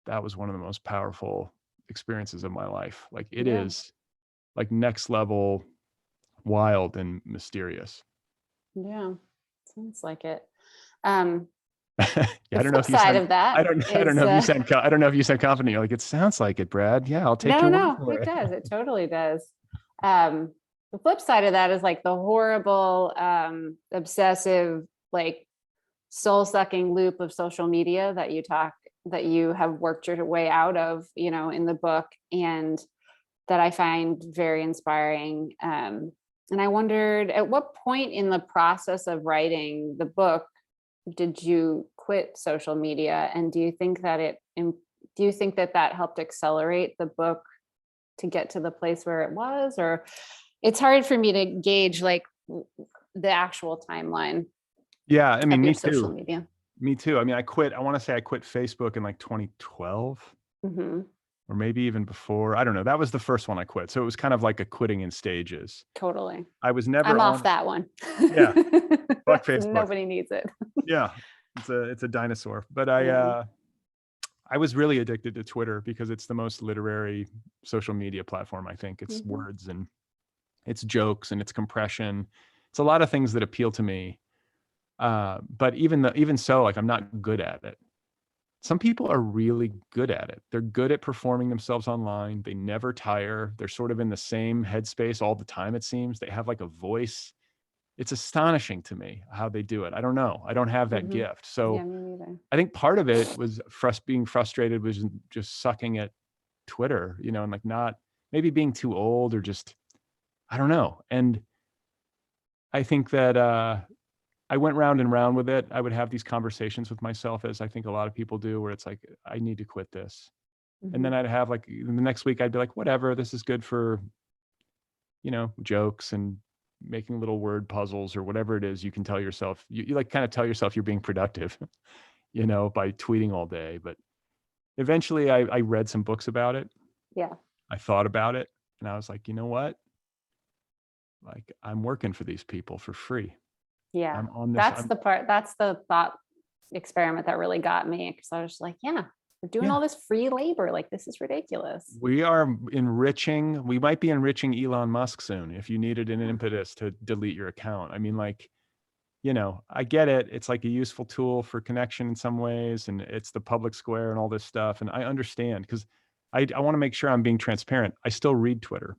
that was one of the most powerful experiences of my life. Like it is like next level wild and mysterious. Yeah, sounds like it. Yeah, The I don't know flip if you side sound, of that I don't is, know if you sound, I don't know if you sound confident. You're like, it sounds like it, Brad. Yeah, I'll take no, your word no, for it it. does. It totally does. The flip side of that is like the horrible, obsessive, like soul-sucking loop of social media that you have worked your way out of, in the book, and that I find very inspiring. And I wondered, at what point in the process of writing the book did you quit social media? And do you think that helped accelerate the book to get to the place where it was? Or it's hard for me to gauge like the actual timeline Yeah, I mean, of me your social too. media. Me too. I mean, I want to say I quit Facebook in like 2012 Hmm. or maybe even before. I don't know. That was the first one I quit. So it was kind of like a quitting in stages. Totally. I was never I'm off on. that one. Yeah, fuck Facebook. Nobody needs it. Yeah, it's a dinosaur. But Yeah. I was really addicted to Twitter because it's the most literary social media platform. I think it's Mhm. words and it's jokes and it's compression. It's a lot of things that appeal to me. But even so, like I'm not good at it. Some people are really good at it. They're good at performing themselves online. They never tire. They're sort of in the same headspace all the time, it seems. They have like a voice. It's astonishing to me how they do it. I don't know. I don't have that Mhm. gift. Yeah, So me neither. I think part of it was being frustrated was just sucking at Twitter, and like not maybe being too old or just, I don't know. And I think that I went round and round with it. I would have these conversations with myself, as I think a lot of people do, where it's like, I need to quit this. And then Mhm. I'd have like the next week, I'd be like, whatever, this is good for, jokes and making little word puzzles or whatever it is you can tell yourself. You like kind of tell yourself you're being productive, by tweeting all day. But eventually I read some books about it. Yeah. I thought about it and I was like, you know what? Like I'm working for these people for free. Yeah. I'm on this. That's the thought experiment that really got me, because I was just like, yeah, we're doing Yeah. all this free labor. Like, this is ridiculous. We might be enriching Elon Musk soon if you needed an impetus to delete your account. I mean, like, I get it. It's like a useful tool for connection in some ways, and it's the public square and all this stuff. And I understand because I want to make sure I'm being transparent. I still read Twitter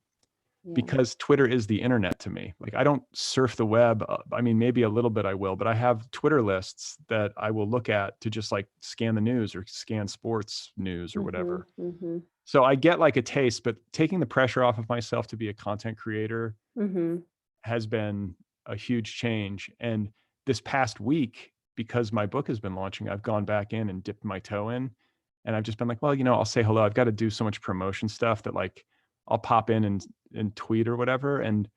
Yeah. because Twitter is the internet to me. Like I don't surf the web. I mean, maybe a little bit I will, but I have Twitter lists that I will look at to just like scan the news or scan sports news or whatever. Mm-hmm. So I get like a taste, but taking the pressure off of myself to be a content creator Mm-hmm. has been a huge change. And this past week, because my book has been launching, I've gone back in and dipped my toe in. And I've just been like, well, I'll say hello. I've got to do so much promotion stuff that like I'll pop in and tweet or whatever. And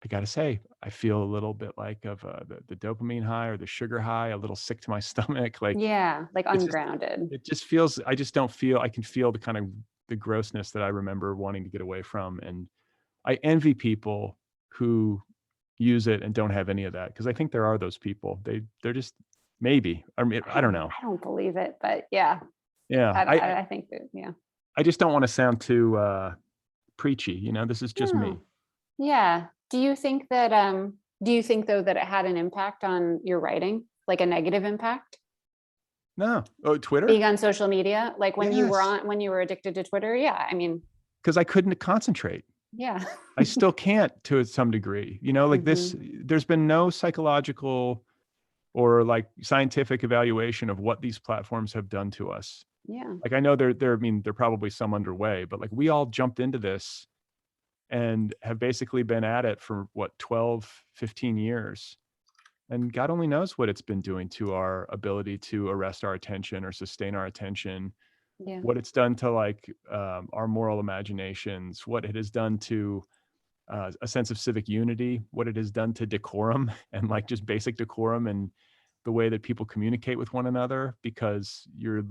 I got to say, I feel a little bit like of the dopamine high or the sugar high, a little sick to my stomach. Like, Yeah, like it's just, ungrounded. it just feels, I just don't feel, I can feel the kind of the grossness that I remember wanting to get away from. And I envy people who use it and don't have any of that. Cause I think there are those people, they're just maybe, I mean, I don't know. I don't believe it, but yeah, Yeah. I think that, yeah. I just don't want to sound too preachy, this is just me. No. Yeah. Do you think though that it had an impact on your writing, like a negative impact? No. Oh, Twitter? Being on social media, like when you Yes. were addicted to Twitter? Yeah. I mean, Because I couldn't concentrate. yeah. I still can't to some degree, like this, Mhm. there's been no psychological or like scientific evaluation of what these platforms have done to us. Yeah. Like I know there probably some underway, but like we all jumped into this and have basically been at it for 12, 15 years. And God only knows what it's been doing to our ability to arrest our attention or sustain our attention, Yeah. what it's done to like our moral imaginations, what it has done to a sense of civic unity, what it has done to decorum and like just basic decorum and the way that people communicate with one another, because you're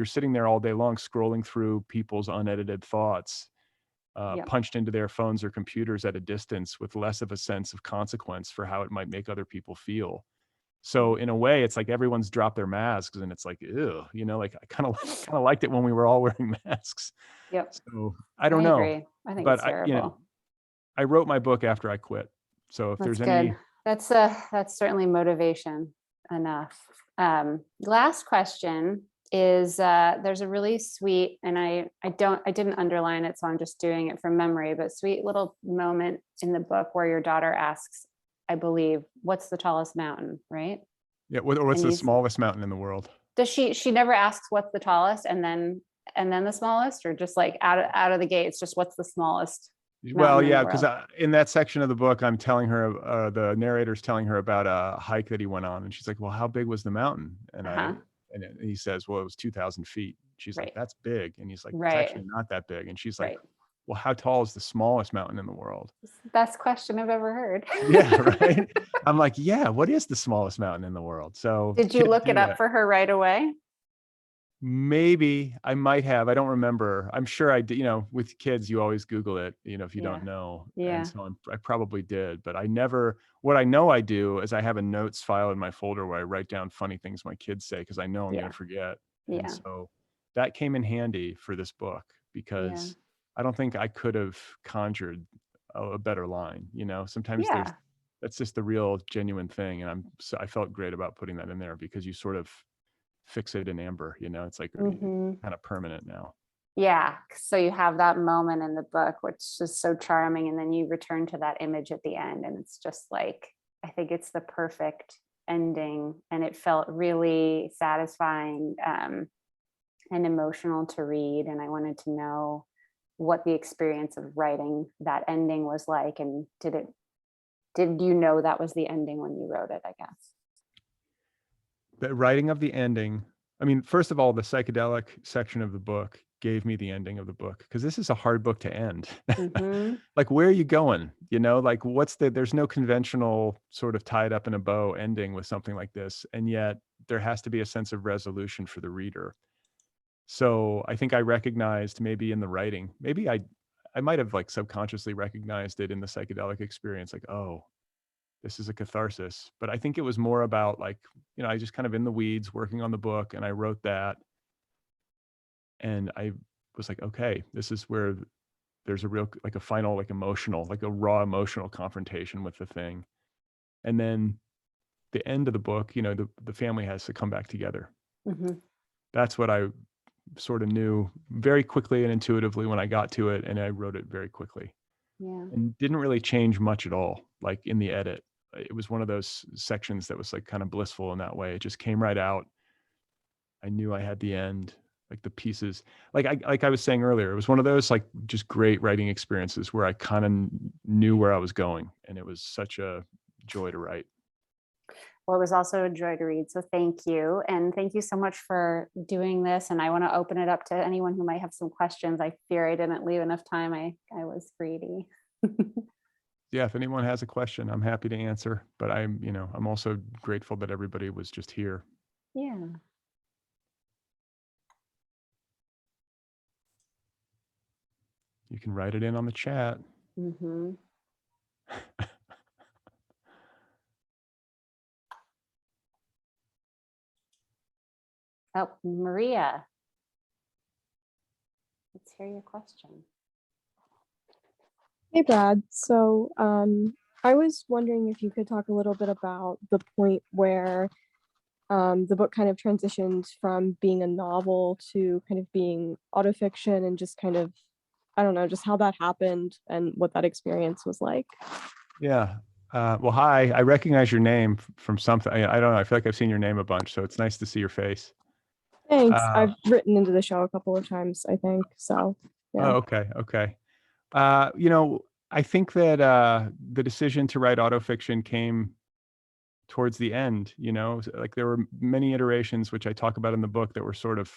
sitting there all day long scrolling through people's unedited thoughts, Yeah. punched into their phones or computers at a distance with less of a sense of consequence for how it might make other people feel. So in a way, it's like everyone's dropped their masks, and it's like, ew, like I kind of liked it when we were all wearing masks. Yep. So I don't I know, agree. I think but it's terrible. I wrote my book after I quit. So if That's there's good. any, That's certainly motivation. enough. Last question is, there's a really sweet, and I didn't underline it, so I'm just doing it from memory, but sweet little moment in the book where your daughter asks, I believe, what's the tallest mountain, right? Yeah. What's And the smallest mountain in the world? does she never asks what's the tallest and then the smallest, or just like out of the gate, it's just what's the smallest Well, mountain in the yeah, because world? in that section of the book, I'm telling her, the narrator's telling her about a hike that he went on, and she's like, "Well, how big was the mountain?" And Uh-huh. he says, "Well, it was 2,000 feet." She's like, Right. "That's big," and he's like, "It's Right. actually not that big." And she's like, Right. "Well, how tall is the smallest mountain in the world?" It's the best question I've ever heard. Yeah, right. I'm like, "Yeah, what is the smallest mountain in the world?" So Did you kids look do it up that. for her right away? Maybe I might have. I don't remember. I'm sure I did. With kids, you always Google it, if you don't Yeah. know. And Yeah. so I probably did, but I never, what I know I do is I have a notes file in my folder where I write down funny things my kids say because I know I'm going Yeah. to forget. And Yeah. so that came in handy for this book Yeah. because I don't think I could have conjured a better line. Sometimes Yeah. that's just the real genuine thing. And I felt great about putting that in there because you sort of fix it in amber, it's like Hmm. kind of permanent now. Yeah. So you have that moment in the book, which is so charming. And then you return to that image at the end. And it's just like, I think it's the perfect ending. And it felt really satisfying and emotional to read. And I wanted to know what the experience of writing that ending was like. And did you know that was the ending when you wrote it, I guess? The writing of the ending, I mean, first of all, the psychedelic section of the book gave me the ending of the book because this is a hard book to end. Mm-hmm. Like, where are you going? Like there's no conventional sort of tied up in a bow ending with something like this. And yet there has to be a sense of resolution for the reader. So I think I recognized maybe in the writing, maybe I might have like subconsciously recognized it in the psychedelic experience, like, oh, this is a catharsis. But I think it was more about like, I just kind of in the weeds working on the book and I wrote that. And I was like, okay, this is where there's a real, like a final, like emotional, like a raw emotional confrontation with the thing. And then the end of the book, the family has to come back together. Mm-hmm. That's what I sort of knew very quickly and intuitively when I got to it. And I wrote it very quickly Yeah. and didn't really change much at all. Like in the edit, it was one of those sections that was like kind of blissful in that way. It just came right out. I knew I had the end, like the pieces, like I was saying earlier, it was one of those like just great writing experiences where I kind of knew where I was going, and it was such a joy to write. Well, it was also a joy to read. So thank you. And thank you so much for doing this. And I want to open it up to anyone who might have some questions. I fear I didn't leave enough time. I was greedy. Yeah, if anyone has a question, I'm happy to answer, but I'm also grateful that everybody was just here. Yeah. You can write it in on the chat. Mm-hmm. Oh, Maria, let's hear your question. Hey, Brad. So I was wondering if you could talk a little bit about the point where the book kind of transitioned from being a novel to kind of being autofiction, and just kind of, I don't know, just how that happened and what that experience was like. Yeah. Well, hi. I recognize your name from something. I don't know. I feel like I've seen your name a bunch, so it's nice to see your face. Thanks. I've written into the show a couple of times, I think. So, yeah. Oh, okay. Okay. I think that the decision to write autofiction came towards the end, like there were many iterations, which I talk about in the book, that were sort of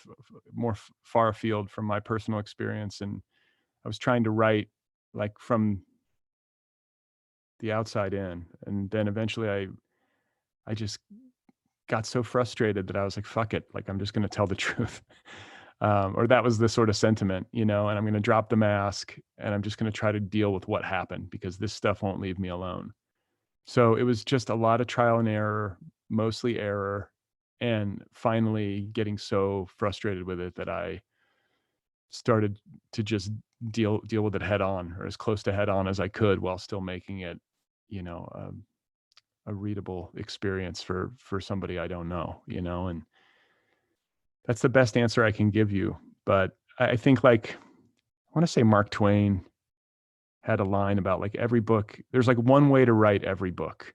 more far afield from my personal experience. And I was trying to write like from the outside in. And then eventually I just got so frustrated that I was like, fuck it. Like, I'm just going to tell the truth. Or that was the sort of sentiment, and I'm going to drop the mask and I'm just going to try to deal with what happened because this stuff won't leave me alone. So it was just a lot of trial and error, mostly error, and finally getting so frustrated with it that I started to just deal with it head on, or as close to head on as I could, while still making it, a readable experience for somebody I don't know, you know, and that's the best answer I can give you. But I think, like, I want to say Mark Twain had a line about, like, every book, there's like one way to write every book,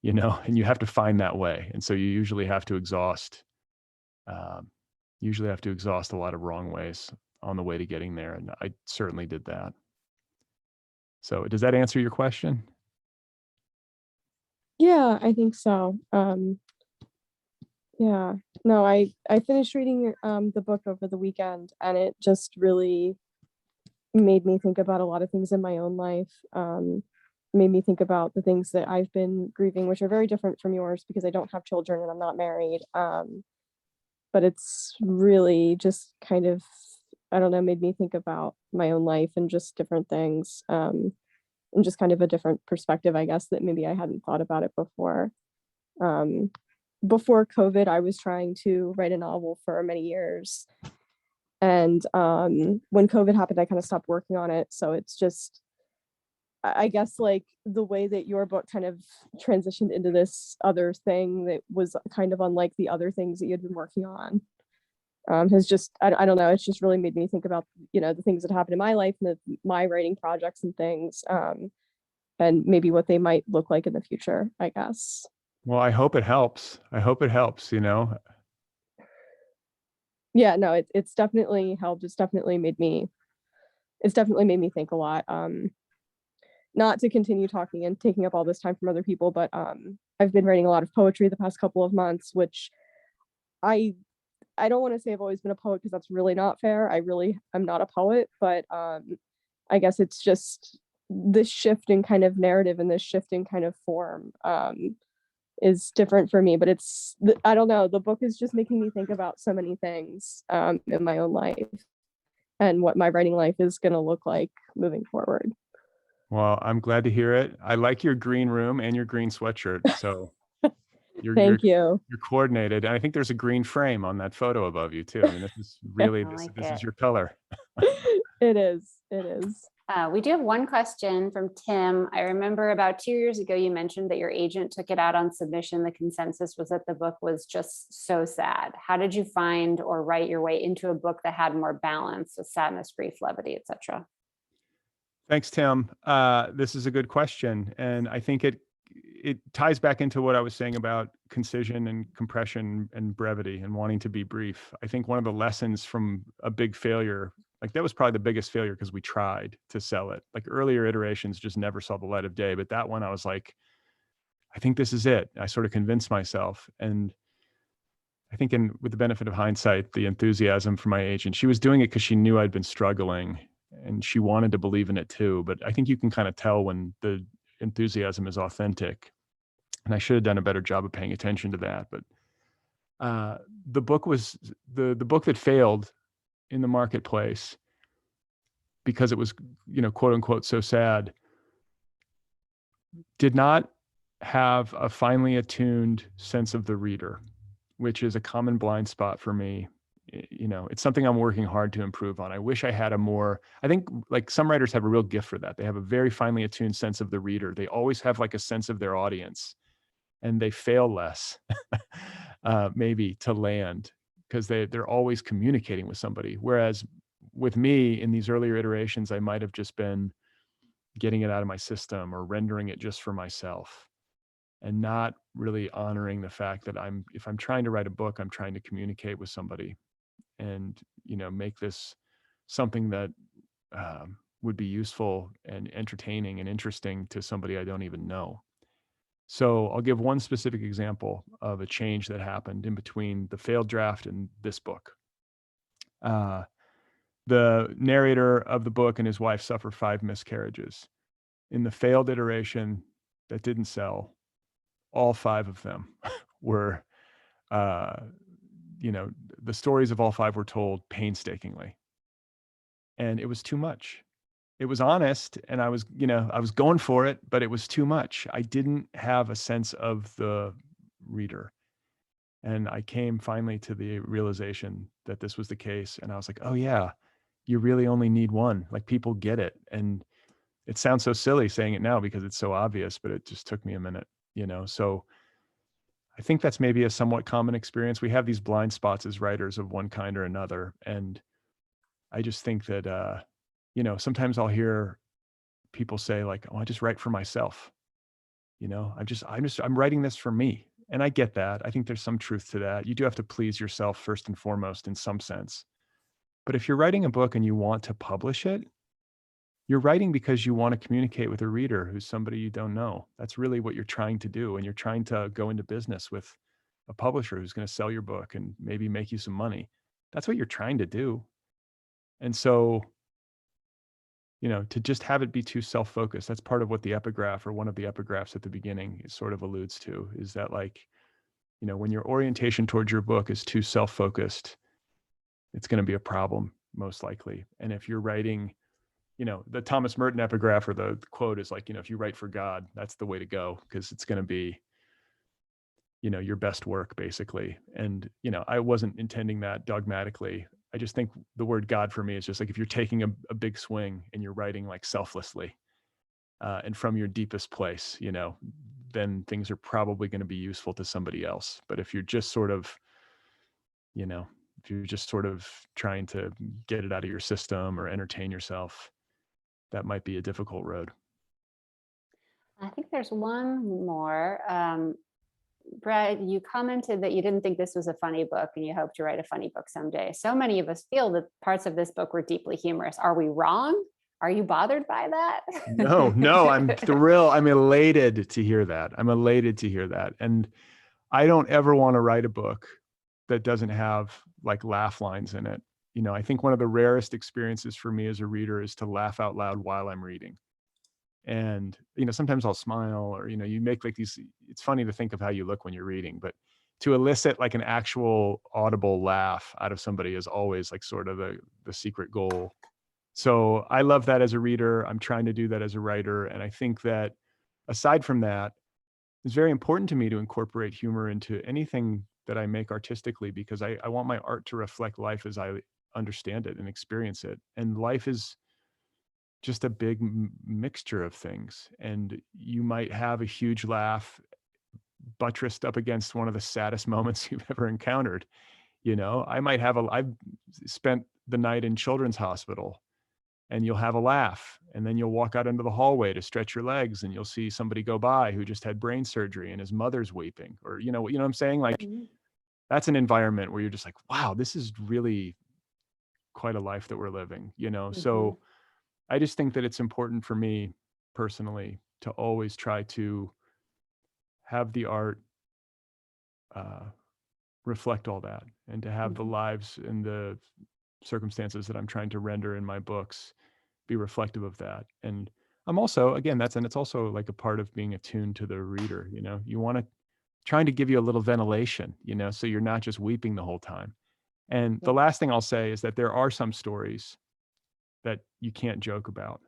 you know, and you have to find that way. And so you usually have to exhaust a lot of wrong ways on the way to getting there. And I certainly did that. So does that answer your question? Yeah, I think so. Yeah, no, I finished reading the book over the weekend, and it just really made me think about a lot of things in my own life. Made me think about the things that I've been grieving, which are very different from yours because I don't have children and I'm not married. But it's really just kind of, I don't know, made me think about my own life and just different things. And just kind of a different perspective, I guess, that maybe I hadn't thought about it before. Before COVID, I was trying to write a novel for many years. And when COVID happened, I kind of stopped working on it. So it's just, I guess, like, the way that your book kind of transitioned into this other thing that was kind of unlike the other things that you had been working on, has just, I don't know, it's just really made me think about, you know, the things that happened in my life and my writing projects and things, and maybe what they might look like in the future, I guess. Well, I hope it helps. You know. Yeah, no, it's definitely helped. It's definitely made me think a lot. Not to continue talking and taking up all this time from other people, but I've been writing a lot of poetry the past couple of months, which I don't want to say I've always been a poet because that's really not fair. I'm not a poet, but I guess it's just this shift in kind of narrative and this shift in kind of form is different for me. But I don't know, the book is just making me think about so many things in my own life and what my writing life is going to look like moving forward. Well, I'm glad to hear it. I like your green room and your green sweatshirt. So Thank you. You're coordinated. And I think there's a green frame on that photo above you too. I mean, this is really, I like this is it. your color. It is. We do have one question from Tim. I remember about 2 years ago, you mentioned that your agent took it out on submission. The consensus was that the book was just so sad. How did you find or write your way into a book that had more balance with sadness, grief, levity, etc.? Thanks, Tim. This is a good question. And I think it ties back into what I was saying about concision and compression and brevity and wanting to be brief. I think one of the lessons from a big failure, like that was probably the biggest failure because we tried to sell it. Like earlier iterations just never saw the light of day. But that one, I was like, I think this is it. I sort of convinced myself. And I think with the benefit of hindsight, the enthusiasm for my agent, she was doing it because she knew I'd been struggling and she wanted to believe in it too. But I think you can kind of tell when the enthusiasm is authentic. And I should have done a better job of paying attention to that. But the book was the book that failed in the marketplace because it was, you know, quote unquote, so sad, did not have a finely attuned sense of the reader, which is a common blind spot for me. You know, it's something I'm working hard to improve on. I wish I had I think like some writers have a real gift for that. They have a very finely attuned sense of the reader. They always have like a sense of their audience and they fail less maybe to land because they're always communicating with somebody. Whereas with me in these earlier iterations, I might've just been getting it out of my system or rendering it just for myself and not really honoring the fact that if I'm trying to write a book, I'm trying to communicate with somebody and, you know, make this something that would be useful and entertaining and interesting to somebody I don't even know. So I'll give one specific example of a change that happened in between the failed draft and this book. The narrator of the book and his wife suffer 5 miscarriages. In the failed iteration that didn't sell, all 5 of them were, you know, the stories of all 5 were told painstakingly. And it was too much. It was honest and I was going for it, but it was too much. I didn't have a sense of the reader. And I came finally to the realization that this was the case. And I was like, oh yeah, you really only need one. Like people get it. And it sounds so silly saying it now because it's so obvious, but it just took me a minute. you know? So I think that's maybe a somewhat common experience. We have these blind spots as writers of one kind or another. And I just think that, you know, sometimes I'll hear people say like, oh, I just write for myself. You know, I'm writing this for me. And I get that. I think there's some truth to that. You do have to please yourself first and foremost in some sense. But if you're writing a book and you want to publish it, you're writing because you want to communicate with a reader who's somebody you don't know. That's really what you're trying to do. And you're trying to go into business with a publisher who's going to sell your book and maybe make you some money. That's what you're trying to do. And so, you know, to just have it be too self-focused, that's part of what the epigraph, or one of the epigraphs at the beginning, sort of alludes to, is that, like, you know, when your orientation towards your book is too self-focused, it's going to be a problem, most likely. And if you're writing, you know, the Thomas Merton epigraph, or the quote is like, you know, if you write for God, that's the way to go, because it's going to be, you know, your best work, basically. And, you know, I wasn't intending that dogmatically. I just think the word God for me is just like, if you're taking a big swing and you're writing like selflessly and from your deepest place, you know, then things are probably going to be useful to somebody else. But if you're just sort of, you know, if you're just sort of trying to get it out of your system or entertain yourself, that might be a difficult road. I think there's one more. Brad, you commented that you didn't think this was a funny book and you hope to write a funny book someday. So many of us feel that parts of this book were deeply humorous. Are we wrong? Are you bothered by that? No, I'm thrilled. I'm elated to hear that. I'm elated to hear that. And I don't ever want to write a book that doesn't have like laugh lines in it. You know, I think one of the rarest experiences for me as a reader is to laugh out loud while I'm reading. And, you know, sometimes I'll smile, or, you know, you make like these, it's funny to think of how you look when you're reading, but to elicit like an actual audible laugh out of somebody is always like sort of the secret goal. So I love that as a reader. I'm trying to do that as a writer. And I think that aside from that, it's very important to me to incorporate humor into anything that I make artistically, because I want my art to reflect life as I understand it and experience it. And life is just a big mixture of things. And you might have a huge laugh buttressed up against one of the saddest moments you've ever encountered. You know, I've spent the night in children's hospital, and you'll have a laugh, and then you'll walk out into the hallway to stretch your legs, and you'll see somebody go by who just had brain surgery and his mother's weeping, or, you know what I'm saying? Like, that's an environment where you're just like, wow, this is really quite a life that we're living, you know? So I just think that it's important for me personally to always try to have the art reflect all that, and to have the lives and the circumstances that I'm trying to render in my books be reflective of that. And I'm also, again, it's also like a part of being attuned to the reader. You know, you want to trying to give you a little ventilation, you know, so you're not just weeping the whole time. And the last thing I'll say is that there are some stories that you can't joke about.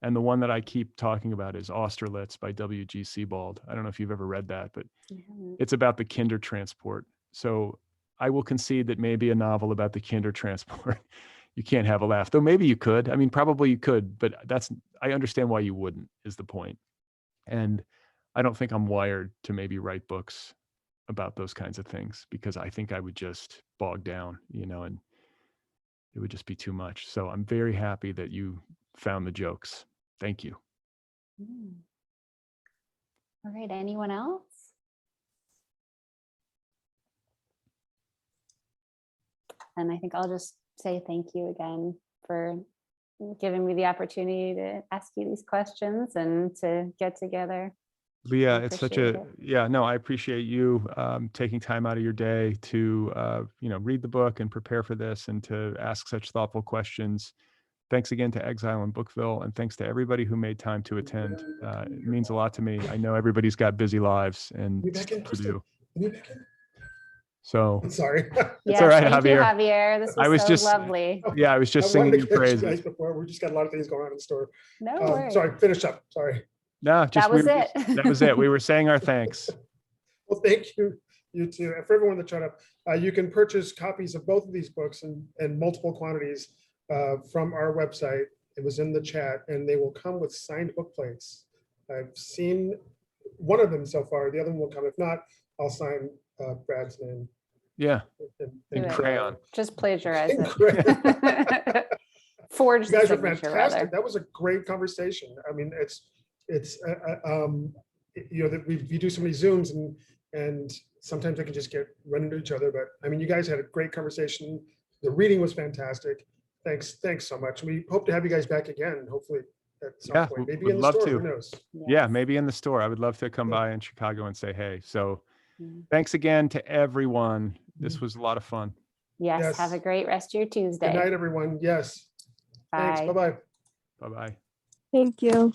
And the one that I keep talking about is Austerlitz by W.G. Sebald. I don't know if you've ever read that, but it's about the Kindertransport. So I will concede that maybe a novel about the Kindertransport, you can't have a laugh, though maybe you could. I mean, probably you could, but I understand why you wouldn't, is the point. And I don't think I'm wired to maybe write books about those kinds of things, because I think I would just bog down, you know, and it would just be too much. So I'm very happy that you found the jokes. Thank you. All right, anyone else? And I think I'll just say thank you again for giving me the opportunity to ask you these questions and to get together. Leah, it's such I appreciate you taking time out of your day to, you know, read the book and prepare for this, and to ask such thoughtful questions. Thanks again to Exile and Bookville, and thanks to everybody who made time to attend. It means a lot to me. I know everybody's got busy lives and stuff to do. So I'm sorry. It's all right, thank you, Javier. Javier. This was so lovely. Yeah, I was just I wanted singing to your catch you praises. guys before. We just got a lot of things going on in the store. No worries. Sorry, finish up. Sorry. No, just that was it. That was it. We were saying our thanks. Well, thank you, you too. And for everyone that showed up, you can purchase copies of both of these books in multiple quantities from our website. It was in the chat, and they will come with signed book plates. I've seen one of them so far. The other one will come. If not, I'll sign Brad's name. Yeah. And, Do it. Crayon. Just plagiarize in it. crayon. Forge You the guys were signature, fantastic. rather. That was a great conversation. I mean, it's you know, that we do so many Zooms and sometimes we can just run into each other. But I mean, you guys had a great conversation. The reading was fantastic. Thanks so much. We hope to have you guys back again, hopefully at some Yeah, point. Maybe would in the love store. to. Who knows? Yeah, Yes. maybe in the store. I would love to come Yeah. by in Chicago and say hey. So Mm. thanks again to everyone. This was a lot of fun. Yes. Have Yes. a great rest of your Tuesday. Good night, everyone. Yes. Thanks. Bye. Bye-bye. Bye-bye. Thank you.